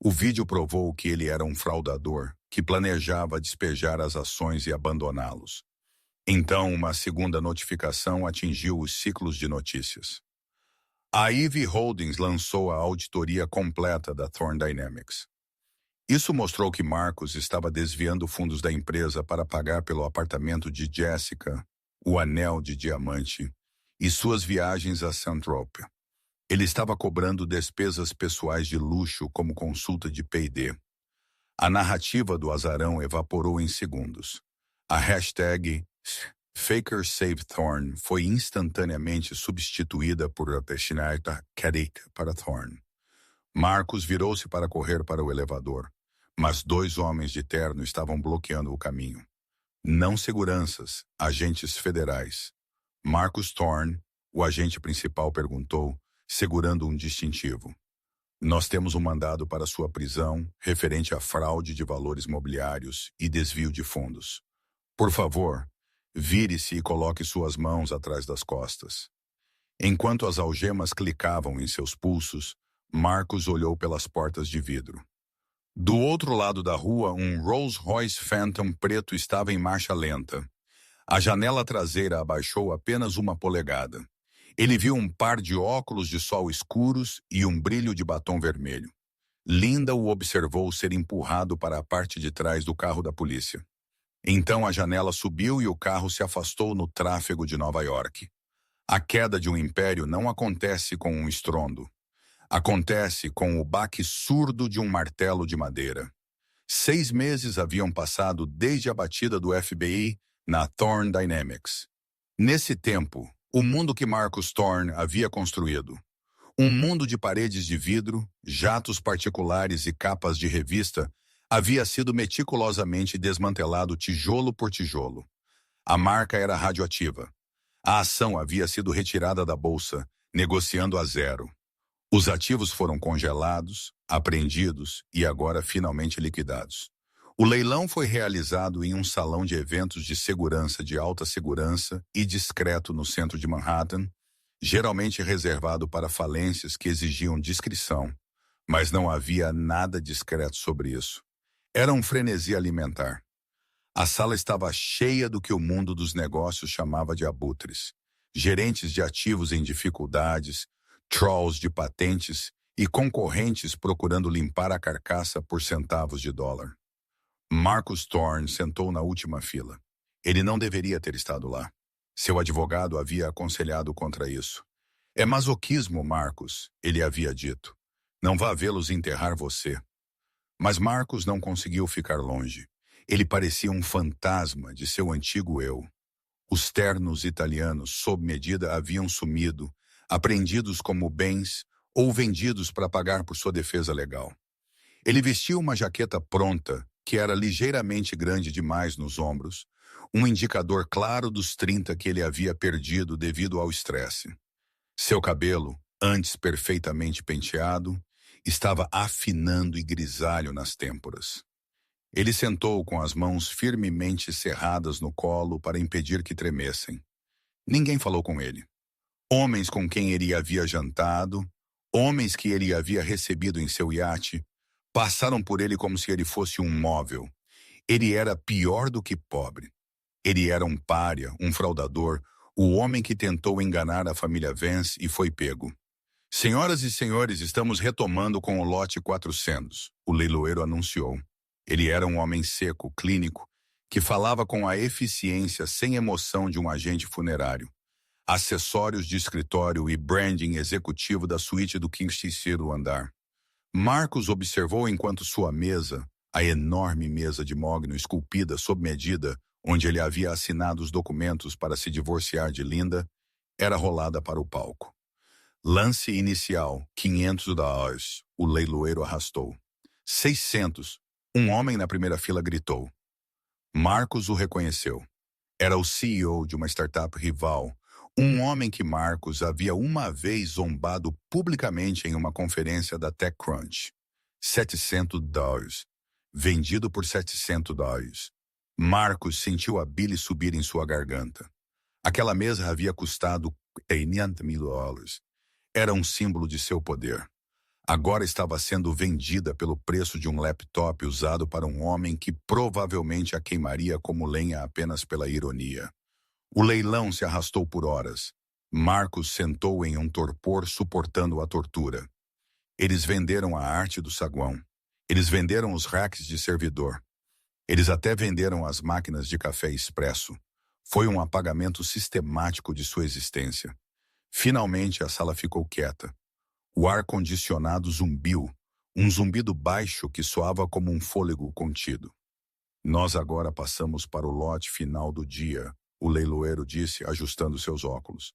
Speaker 1: O vídeo provou que ele era um fraudador que planejava despejar as ações e abandoná-los. Então, uma segunda notificação atingiu os ciclos de notícias. A Ivy Holdings lançou a auditoria completa da Thorn Dynamics. Isso mostrou que Marcos estava desviando fundos da empresa para pagar pelo apartamento de Jessica, o anel de diamante e suas viagens a Saint-Tropez. Ele estava cobrando despesas pessoais de luxo como consulta de P&D. A narrativa do azarão evaporou em segundos. A hashtag FakersSaveThorn foi instantaneamente substituída por a Peshinata Kadik para Thorn. Marcos virou-se para correr para o elevador, mas 2 homens de terno estavam bloqueando o caminho. Não seguranças, agentes federais. Marcus Thorn, o agente principal, perguntou, segurando um distintivo. Nós temos um mandado para sua prisão referente à fraude de valores mobiliários e desvio de fundos. Por favor, vire-se e coloque suas mãos atrás das costas. Enquanto as algemas clicavam em seus pulsos, Marcos olhou pelas portas de vidro. Do outro lado da rua, um Rolls-Royce Phantom preto estava em marcha lenta. A janela traseira abaixou apenas 1 polegada. Ele viu um par de óculos de sol escuros e um brilho de batom vermelho. Linda o observou ser empurrado para a parte de trás do carro da polícia. Então a janela subiu e o carro se afastou no tráfego de Nova York. A queda de um império não acontece com um estrondo. Acontece com o baque surdo de um martelo de madeira. 6 meses haviam passado desde a batida do FBI na Thorne Dynamics. Nesse tempo, o mundo que Marcus Thorne havia construído, um mundo de paredes de vidro, jatos particulares e capas de revista, havia sido meticulosamente desmantelado tijolo por tijolo. A marca era radioativa. A ação havia sido retirada da bolsa, negociando a zero. Os ativos foram congelados, apreendidos e agora finalmente liquidados. O leilão foi realizado em um salão de eventos de segurança de alta segurança e discreto no centro de Manhattan, geralmente reservado para falências que exigiam discrição, mas não havia nada discreto sobre isso. Era um frenesi alimentar. A sala estava cheia do que o mundo dos negócios chamava de abutres, gerentes de ativos em dificuldades, trolls de patentes e concorrentes procurando limpar a carcaça por centavos de dólar. Marcus Thorne sentou na última fila. Ele não deveria ter estado lá. Seu advogado havia aconselhado contra isso. É masoquismo, Marcus, ele havia dito. Não vá vê-los enterrar você. Mas Marcus não conseguiu ficar longe. Ele parecia um fantasma de seu antigo eu. Os ternos italianos, sob medida, haviam sumido, apreendidos como bens ou vendidos para pagar por sua defesa legal. Ele vestia uma jaqueta pronta, que era ligeiramente grande demais nos ombros, um indicador claro dos 30 que ele havia perdido devido ao estresse. Seu cabelo, antes perfeitamente penteado, estava afinando e grisalho nas têmporas. Ele sentou com as mãos firmemente cerradas no colo para impedir que tremessem. Ninguém falou com ele. Homens com quem ele havia jantado, homens que ele havia recebido em seu iate, passaram por ele como se ele fosse um móvel. Ele era pior do que pobre. Ele era um pária, um fraudador, o homem que tentou enganar a família Vance e foi pego. Senhoras e senhores, estamos retomando com o lote 400, o leiloeiro anunciou. Ele era um homem seco, clínico, que falava com a eficiência sem emoção de um agente funerário. Acessórios de escritório e branding executivo da suíte do 15º andar. Marcos observou enquanto sua mesa, a enorme mesa de mogno esculpida sob medida, onde ele havia assinado os documentos para se divorciar de Linda, era rolada para o palco. Lance inicial, $500, o leiloeiro arrastou. 600, um homem na primeira fila gritou. Marcos o reconheceu. Era o CEO de uma startup rival, um homem que Marcos havia uma vez zombado publicamente em uma conferência da TechCrunch. $700. Vendido por $700. Marcos sentiu a bile subir em sua garganta. Aquela mesa havia custado $500.000. Era um símbolo de seu poder. Agora estava sendo vendida pelo preço de um laptop usado para um homem que provavelmente a queimaria como lenha apenas pela ironia. O leilão se arrastou por horas. Marcos sentou em um torpor suportando a tortura. Eles venderam a arte do saguão. Eles venderam os racks de servidor. Eles até venderam as máquinas de café expresso. Foi um apagamento sistemático de sua existência. Finalmente a sala ficou quieta. O ar-condicionado zumbiu, um zumbido baixo que soava como um fôlego contido. Nós agora passamos para o lote final do dia, o leiloeiro disse, ajustando seus óculos.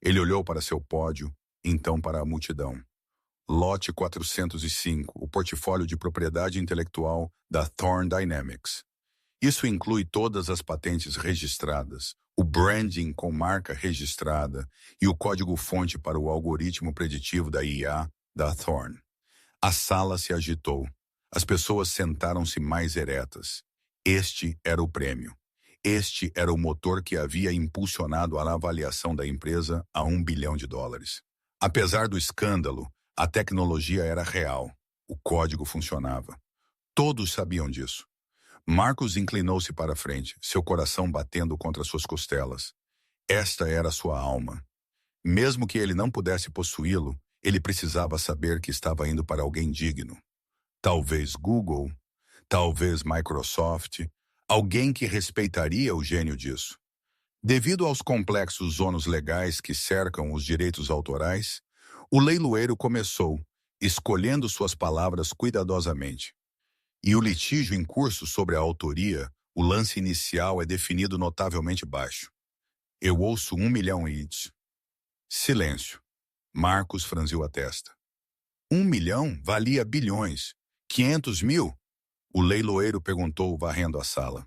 Speaker 1: Ele olhou para seu pódio, então para a multidão. Lote 405, o portfólio de propriedade intelectual da Thorne Dynamics. Isso inclui todas as patentes registradas, o branding com marca registrada e o código-fonte para o algoritmo preditivo da IA da Thorne. A sala se agitou. As pessoas sentaram-se mais eretas. Este era o prêmio. Este era o motor que havia impulsionado a avaliação da empresa a US$ 1 bilhão. Apesar do escândalo, a tecnologia era real. O código funcionava. Todos sabiam disso. Marcus inclinou-se para a frente, seu coração batendo contra suas costelas. Esta era sua alma. Mesmo que ele não pudesse possuí-lo, ele precisava saber que estava indo para alguém digno. Talvez Google, talvez Microsoft, alguém que respeitaria o gênio disso. Devido aos complexos ônus legais que cercam os direitos autorais, o leiloeiro começou, escolhendo suas palavras cuidadosamente. E o litígio em curso sobre a autoria, o lance inicial é definido notavelmente baixo. Eu ouço 1 milhão e... Silêncio. Marcus franziu a testa. 1 milhão valia bilhões. 500 mil? O leiloeiro perguntou, varrendo a sala.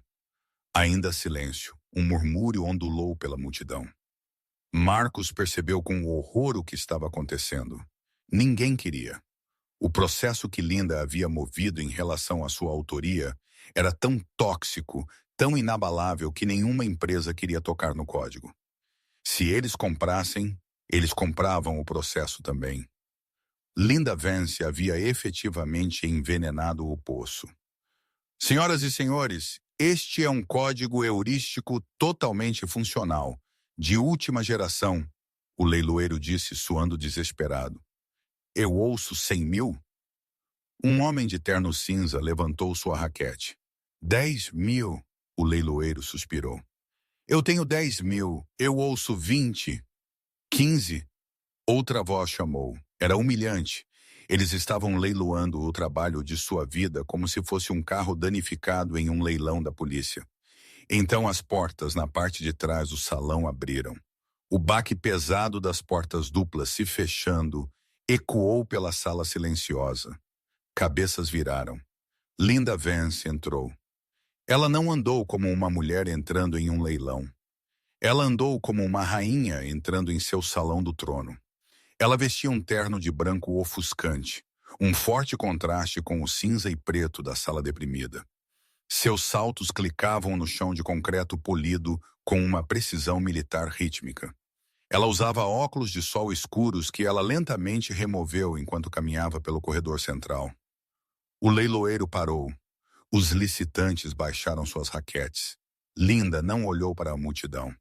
Speaker 1: Ainda silêncio. Um murmúrio ondulou pela multidão. Marcus percebeu com horror o que estava acontecendo. Ninguém queria. O processo que Linda havia movido em relação à sua autoria era tão tóxico, tão inabalável que nenhuma empresa queria tocar no código. Se eles comprassem, eles compravam o processo também. Linda Vance havia efetivamente envenenado o poço. Senhoras e senhores, este é um código heurístico totalmente funcional, de última geração, o leiloeiro disse, suando desesperado. Eu ouço 100 mil? Um homem de terno cinza levantou sua raquete. 10 mil, o leiloeiro suspirou. Eu tenho 10 mil, eu ouço 20. 15, outra voz chamou. Era humilhante. Eles estavam leiloando o trabalho de sua vida como se fosse um carro danificado em um leilão da polícia. Então as portas na parte de trás do salão abriram. O baque pesado das portas duplas se fechando ecoou pela sala silenciosa. Cabeças viraram. Linda Vance entrou. Ela não andou como uma mulher entrando em um leilão. Ela andou como uma rainha entrando em seu salão do trono. Ela vestia um terno de branco ofuscante, um forte contraste com o cinza e preto da sala deprimida. Seus saltos clicavam no chão de concreto polido com uma precisão militar rítmica. Ela usava óculos de sol escuros que ela lentamente removeu enquanto caminhava pelo corredor central. O leiloeiro parou. Os licitantes baixaram suas raquetes. Linda não olhou para a multidão.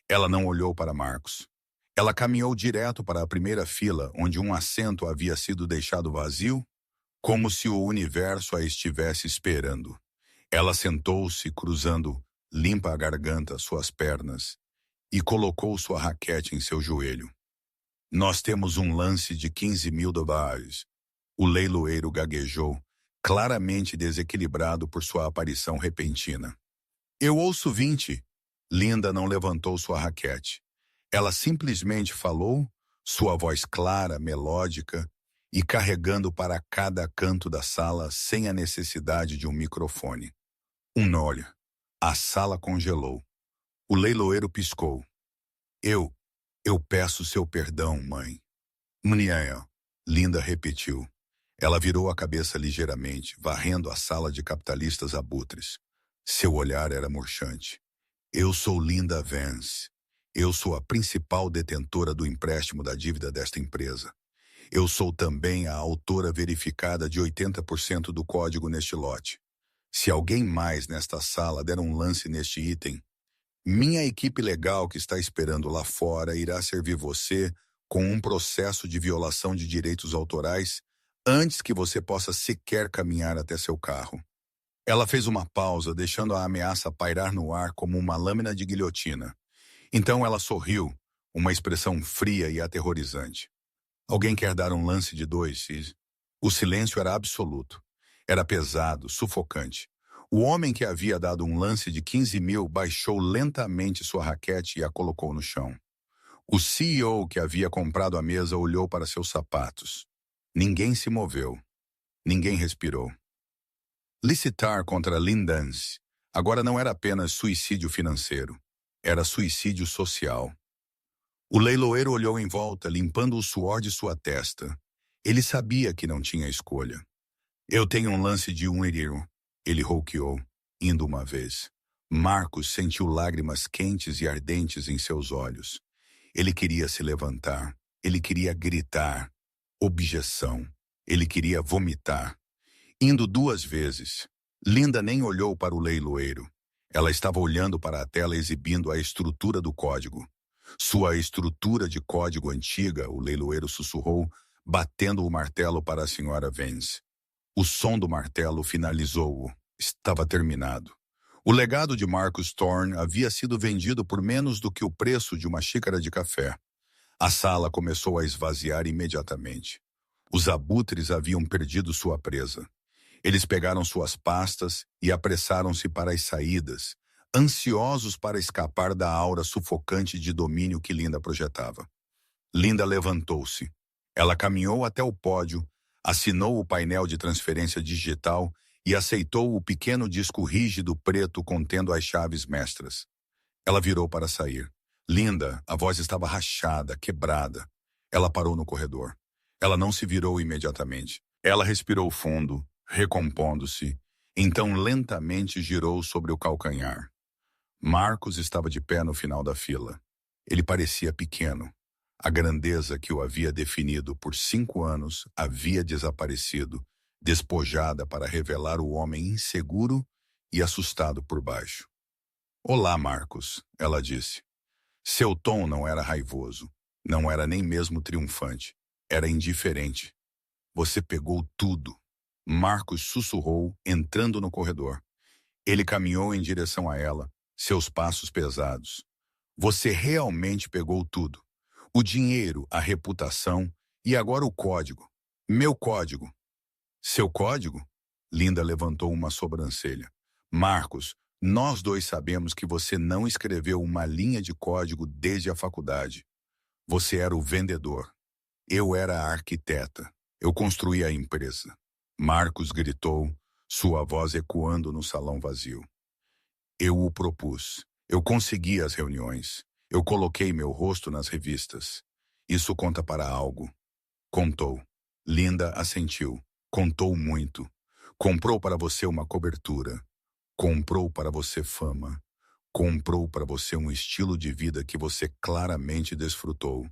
Speaker 1: Ela não olhou para Marcos. Ela caminhou direto para a primeira fila, onde um assento havia sido deixado vazio, como se o universo a estivesse esperando. Ela sentou-se, cruzando, limpa a garganta, suas pernas, e colocou sua raquete em seu joelho. Nós temos um lance de 15 mil dólares. O leiloeiro gaguejou, claramente desequilibrado por sua aparição repentina. Eu ouço 20. Linda não levantou sua raquete. Ela simplesmente falou, sua voz clara, melódica, e carregando para cada canto da sala sem a necessidade de um microfone. Um olho. A sala congelou. O leiloeiro piscou. Eu peço seu perdão, mãe. Mniel, Linda repetiu. Ela virou a cabeça ligeiramente, varrendo a sala de capitalistas abutres. Seu olhar era murchante. Eu sou Linda Vance. Eu sou a principal detentora do empréstimo da dívida desta empresa. Eu sou também a autora verificada de 80% do código neste lote. Se alguém mais nesta sala der um lance neste item, minha equipe legal que está esperando lá fora irá servir você com um processo de violação de direitos autorais antes que você possa sequer caminhar até seu carro. Ela fez uma pausa, deixando a ameaça pairar no ar como uma lâmina de guilhotina. Então ela sorriu, uma expressão fria e aterrorizante. Alguém quer dar um lance de 2? O silêncio era absoluto. Era pesado, sufocante. O homem que havia dado um lance de 15 mil baixou lentamente sua raquete e a colocou no chão. O CEO que havia comprado a mesa olhou para seus sapatos. Ninguém se moveu. Ninguém respirou. Licitar contra Lindance agora não era apenas suicídio financeiro. Era suicídio social. O leiloeiro olhou em volta, limpando o suor de sua testa. Ele sabia que não tinha escolha. Eu tenho um lance de 1 milhão, ele rouqueou, indo uma vez. Marcos sentiu lágrimas quentes e ardentes em seus olhos. Ele queria se levantar. Ele queria gritar. Objeção. Ele queria vomitar. Indo 2 vezes. Linda nem olhou para o leiloeiro. Ela estava olhando para a tela exibindo a estrutura do código. Sua estrutura de código antiga, o leiloeiro sussurrou, batendo o martelo para a senhora Vance. O som do martelo finalizou-o. Estava terminado. O legado de Marcus Thorne havia sido vendido por menos do que o preço de uma xícara de café. A sala começou a esvaziar imediatamente. Os abutres haviam perdido sua presa. Eles pegaram suas pastas e apressaram-se para as saídas, ansiosos para escapar da aura sufocante de domínio que Linda projetava. Linda levantou-se. Ela caminhou até o pódio, assinou o painel de transferência digital e aceitou o pequeno disco rígido preto contendo as chaves mestras. Ela virou para sair. Linda, a voz estava rachada, quebrada. Ela parou no corredor. Ela não se virou imediatamente. Ela respirou fundo, recompondo-se, então lentamente girou sobre o calcanhar. Marcos estava de pé no final da fila. Ele parecia pequeno. A grandeza que o havia definido por 5 anos havia desaparecido, despojada para revelar o homem inseguro e assustado por baixo. "Olá, Marcos", ela disse. Seu tom não era raivoso, não era nem mesmo triunfante, era indiferente. "Você pegou tudo", Marcos sussurrou, entrando no corredor. Ele caminhou em direção a ela, seus passos pesados. "Você realmente pegou tudo. O dinheiro, a reputação e agora o código. Meu código." "Seu código?" Linda levantou uma sobrancelha. "Marcos, nós dois sabemos que você não escreveu uma linha de código desde a faculdade. Você era o vendedor. Eu era a arquiteta. Eu construí a empresa." Marcos gritou, sua voz ecoando no salão vazio. "Eu o propus. Eu consegui as reuniões. Eu coloquei meu rosto nas revistas. Isso conta para algo." Contou. Linda assentiu. "Contou muito. Comprou para você uma cobertura. Comprou para você fama. Comprou para você um estilo de vida que você claramente desfrutou."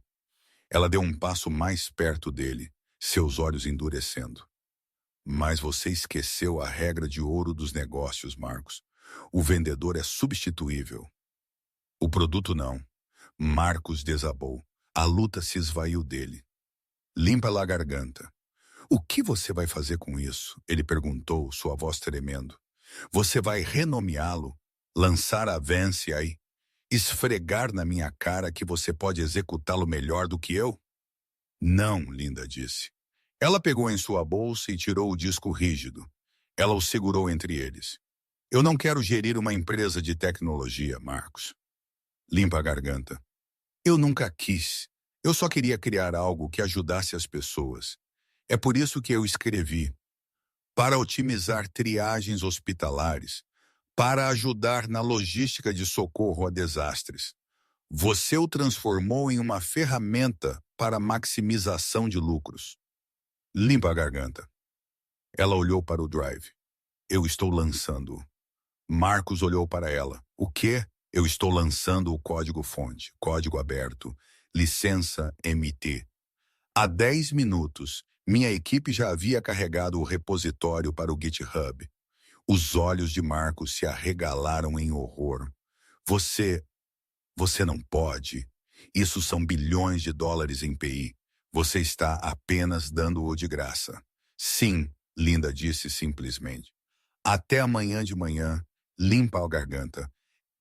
Speaker 1: Ela deu um passo mais perto dele, seus olhos endurecendo. "Mas você esqueceu a regra de ouro dos negócios, Marcos. O vendedor é substituível. O produto não." Marcos desabou. A luta se esvaiu dele. "Limpa-lhe a garganta." "O que você vai fazer com isso?" ele perguntou, sua voz tremendo. "Você vai renomeá-lo, lançar a Vance aí, esfregar na minha cara que você pode executá-lo melhor do que eu?" "Não", Linda disse. Ela pegou em sua bolsa e tirou o disco rígido. Ela o segurou entre eles. "Eu não quero gerir uma empresa de tecnologia, Marcos." Limpa a garganta. "Eu nunca quis. Eu só queria criar algo que ajudasse as pessoas. É por isso que eu escrevi. Para otimizar triagens hospitalares, para ajudar na logística de socorro a desastres. Você o transformou em uma ferramenta para maximização de lucros." "Limpa a garganta." Ela olhou para o drive. "Eu estou lançando." Marcos olhou para ela. "O quê?" "Eu estou lançando o código-fonte, código aberto, licença MT. Há 10 minutos, minha equipe já havia carregado o repositório para o GitHub." Os olhos de Marcos se arregalaram em horror. Você não pode. Isso são bilhões de dólares em PI. Você está apenas dando-o de graça." "Sim", Linda disse simplesmente. "Até amanhã de manhã, limpa a garganta.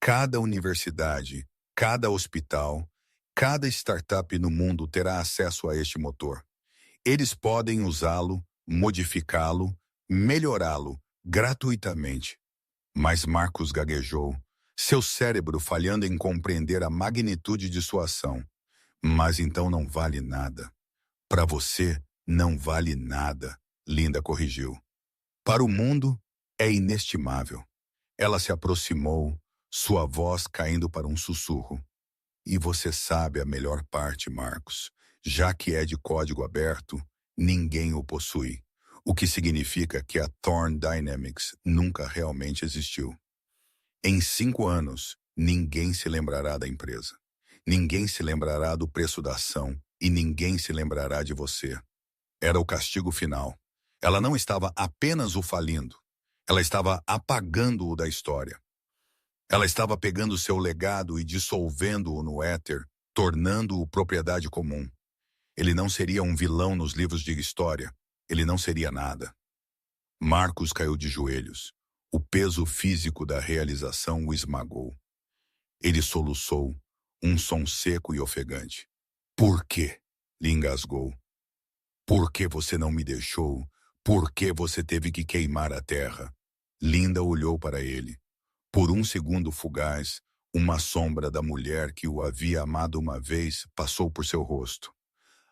Speaker 1: Cada universidade, cada hospital, cada startup no mundo terá acesso a este motor. Eles podem usá-lo, modificá-lo, melhorá-lo gratuitamente." Mas Marcos gaguejou, seu cérebro falhando em compreender a magnitude de sua ação. "Mas então não vale nada." "Para você, não vale nada", Linda corrigiu. "Para o mundo, é inestimável." Ela se aproximou, sua voz caindo para um sussurro. "E você sabe a melhor parte, Marcos. Já que é de código aberto, ninguém o possui. O que significa que a Thorne Dynamics nunca realmente existiu." Em 5 anos, ninguém se lembrará da empresa. Ninguém se lembrará do preço da ação e ninguém se lembrará de você. Era o castigo final. Ela não estava apenas o falindo. Ela estava apagando-o da história. Ela estava pegando seu legado e dissolvendo-o no éter, tornando-o propriedade comum. Ele não seria um vilão nos livros de história. Ele não seria nada. Marcos caiu de joelhos. O peso físico da realização o esmagou. Ele soluçou, um som seco e ofegante. Por quê? Lhe engasgou. Por que você não me deixou? Por que você teve que queimar a terra? Linda olhou para ele. Por um segundo fugaz, uma sombra da mulher que o havia amado uma vez passou por seu rosto.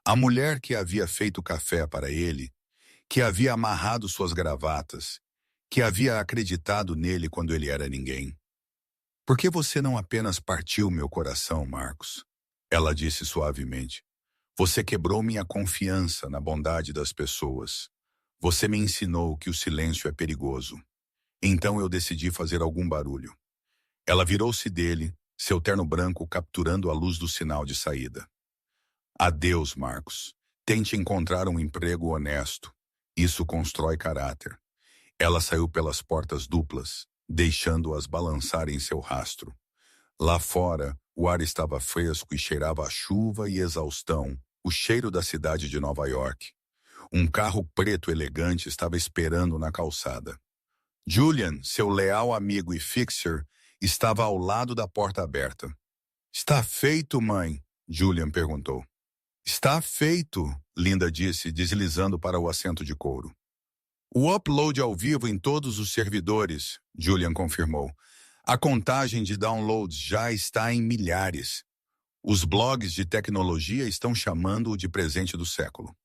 Speaker 1: A mulher que havia feito café para ele, que havia amarrado suas gravatas, que havia acreditado nele quando ele era ninguém. Por que você não apenas partiu meu coração, Marcos? Ela disse suavemente. Você quebrou minha confiança na bondade das pessoas. Você me ensinou que o silêncio é perigoso. Então eu decidi fazer algum barulho. Ela virou-se dele, seu terno branco capturando a luz do sinal de saída. Adeus, Marcos. Tente encontrar um emprego honesto. Isso constrói caráter. Ela saiu pelas portas duplas, deixando-as balançar em seu rastro. Lá fora, o ar estava fresco e cheirava a chuva e exaustão, o cheiro da cidade de Nova York. Um carro preto elegante estava esperando na calçada. Julian, seu leal amigo e fixer, estava ao lado da porta aberta. Está feito, mãe? Julian perguntou. Está feito, Linda disse, deslizando para o assento de couro. O upload ao vivo em todos os servidores, Julian confirmou. A contagem de downloads já está em milhares. Os blogs de tecnologia estão chamando-o de presente do século.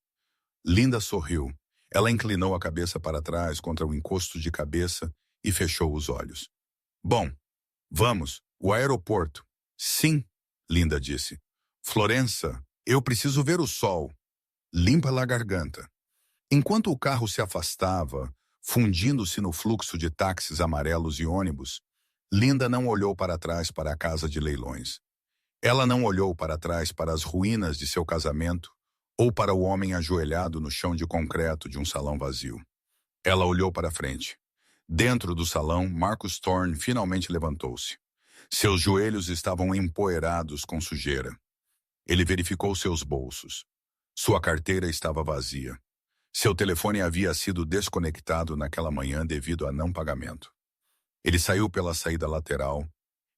Speaker 1: Linda sorriu. Ela inclinou a cabeça para trás contra o encosto de cabeça e fechou os olhos. Bom, vamos, o aeroporto. Sim, Linda disse. Florença, eu preciso ver o sol. Limpa-lhe a garganta. Enquanto o carro se afastava, fundindo-se no fluxo de táxis amarelos e ônibus, Linda não olhou para trás para a casa de leilões. Ela não olhou para trás para as ruínas de seu casamento ou para o homem ajoelhado no chão de concreto de um salão vazio. Ela olhou para frente. Dentro do salão, Marcus Thorne finalmente levantou-se. Seus joelhos estavam empoeirados com sujeira. Ele verificou seus bolsos. Sua carteira estava vazia. Seu telefone havia sido desconectado naquela manhã devido a não pagamento. Ele saiu pela saída lateral,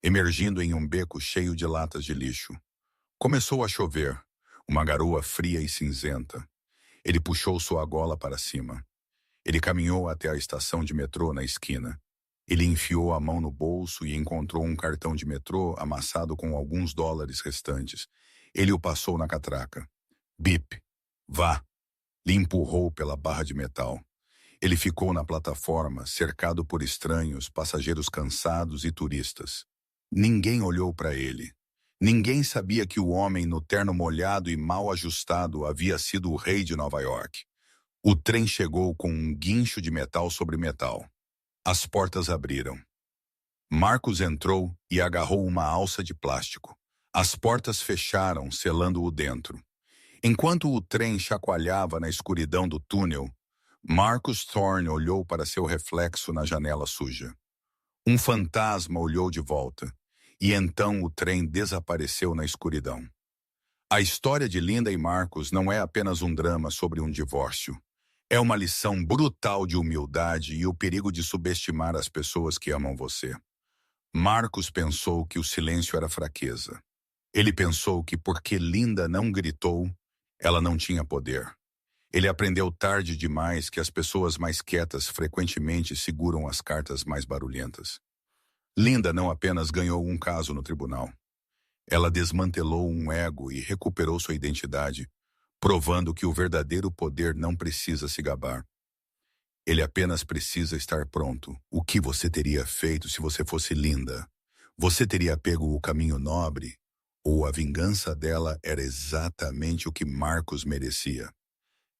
Speaker 1: emergindo em um beco cheio de latas de lixo. Começou a chover, uma garoa fria e cinzenta. Ele puxou sua gola para cima. Ele caminhou até a estação de metrô na esquina. Ele enfiou a mão no bolso e encontrou um cartão de metrô amassado com alguns dólares restantes. Ele o passou na catraca. Bip. Vá. Lhe empurrou pela barra de metal. Ele ficou na plataforma, cercado por estranhos, passageiros cansados e turistas. Ninguém olhou para ele. Ninguém sabia que o homem no terno molhado e mal ajustado havia sido o rei de Nova York. O trem chegou com um guincho de metal sobre metal. As portas abriram. Marcos entrou e agarrou uma alça de plástico. As portas fecharam, selando-o dentro. Enquanto o trem chacoalhava na escuridão do túnel, Marcus Thorne olhou para seu reflexo na janela suja. Um fantasma olhou de volta, e então o trem desapareceu na escuridão. A história de Linda e Marcos não é apenas um drama sobre um divórcio. É uma lição brutal de humildade e o perigo de subestimar as pessoas que amam você. Marcos pensou que o silêncio era fraqueza. Ele pensou que porque Linda não gritou, ela não tinha poder. Ele aprendeu tarde demais que as pessoas mais quietas frequentemente seguram as cartas mais barulhentas. Linda não apenas ganhou um caso no tribunal. Ela desmantelou um ego e recuperou sua identidade, provando que o verdadeiro poder não precisa se gabar. Ele apenas precisa estar pronto. O que você teria feito se você fosse Linda? Você teria pego o caminho nobre? Ou a vingança dela era exatamente o que Marcos merecia?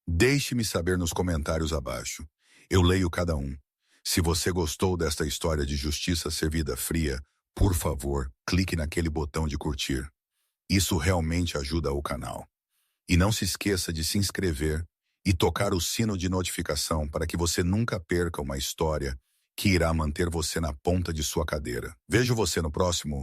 Speaker 1: Deixe-me saber nos comentários abaixo. Eu leio cada um. Se você gostou desta história de justiça servida fria, por favor, clique naquele botão de curtir. Isso realmente ajuda o canal. E não se esqueça de se inscrever e tocar o sino de notificação para que você nunca perca uma história que irá manter você na ponta de sua cadeira. Vejo você no próximo.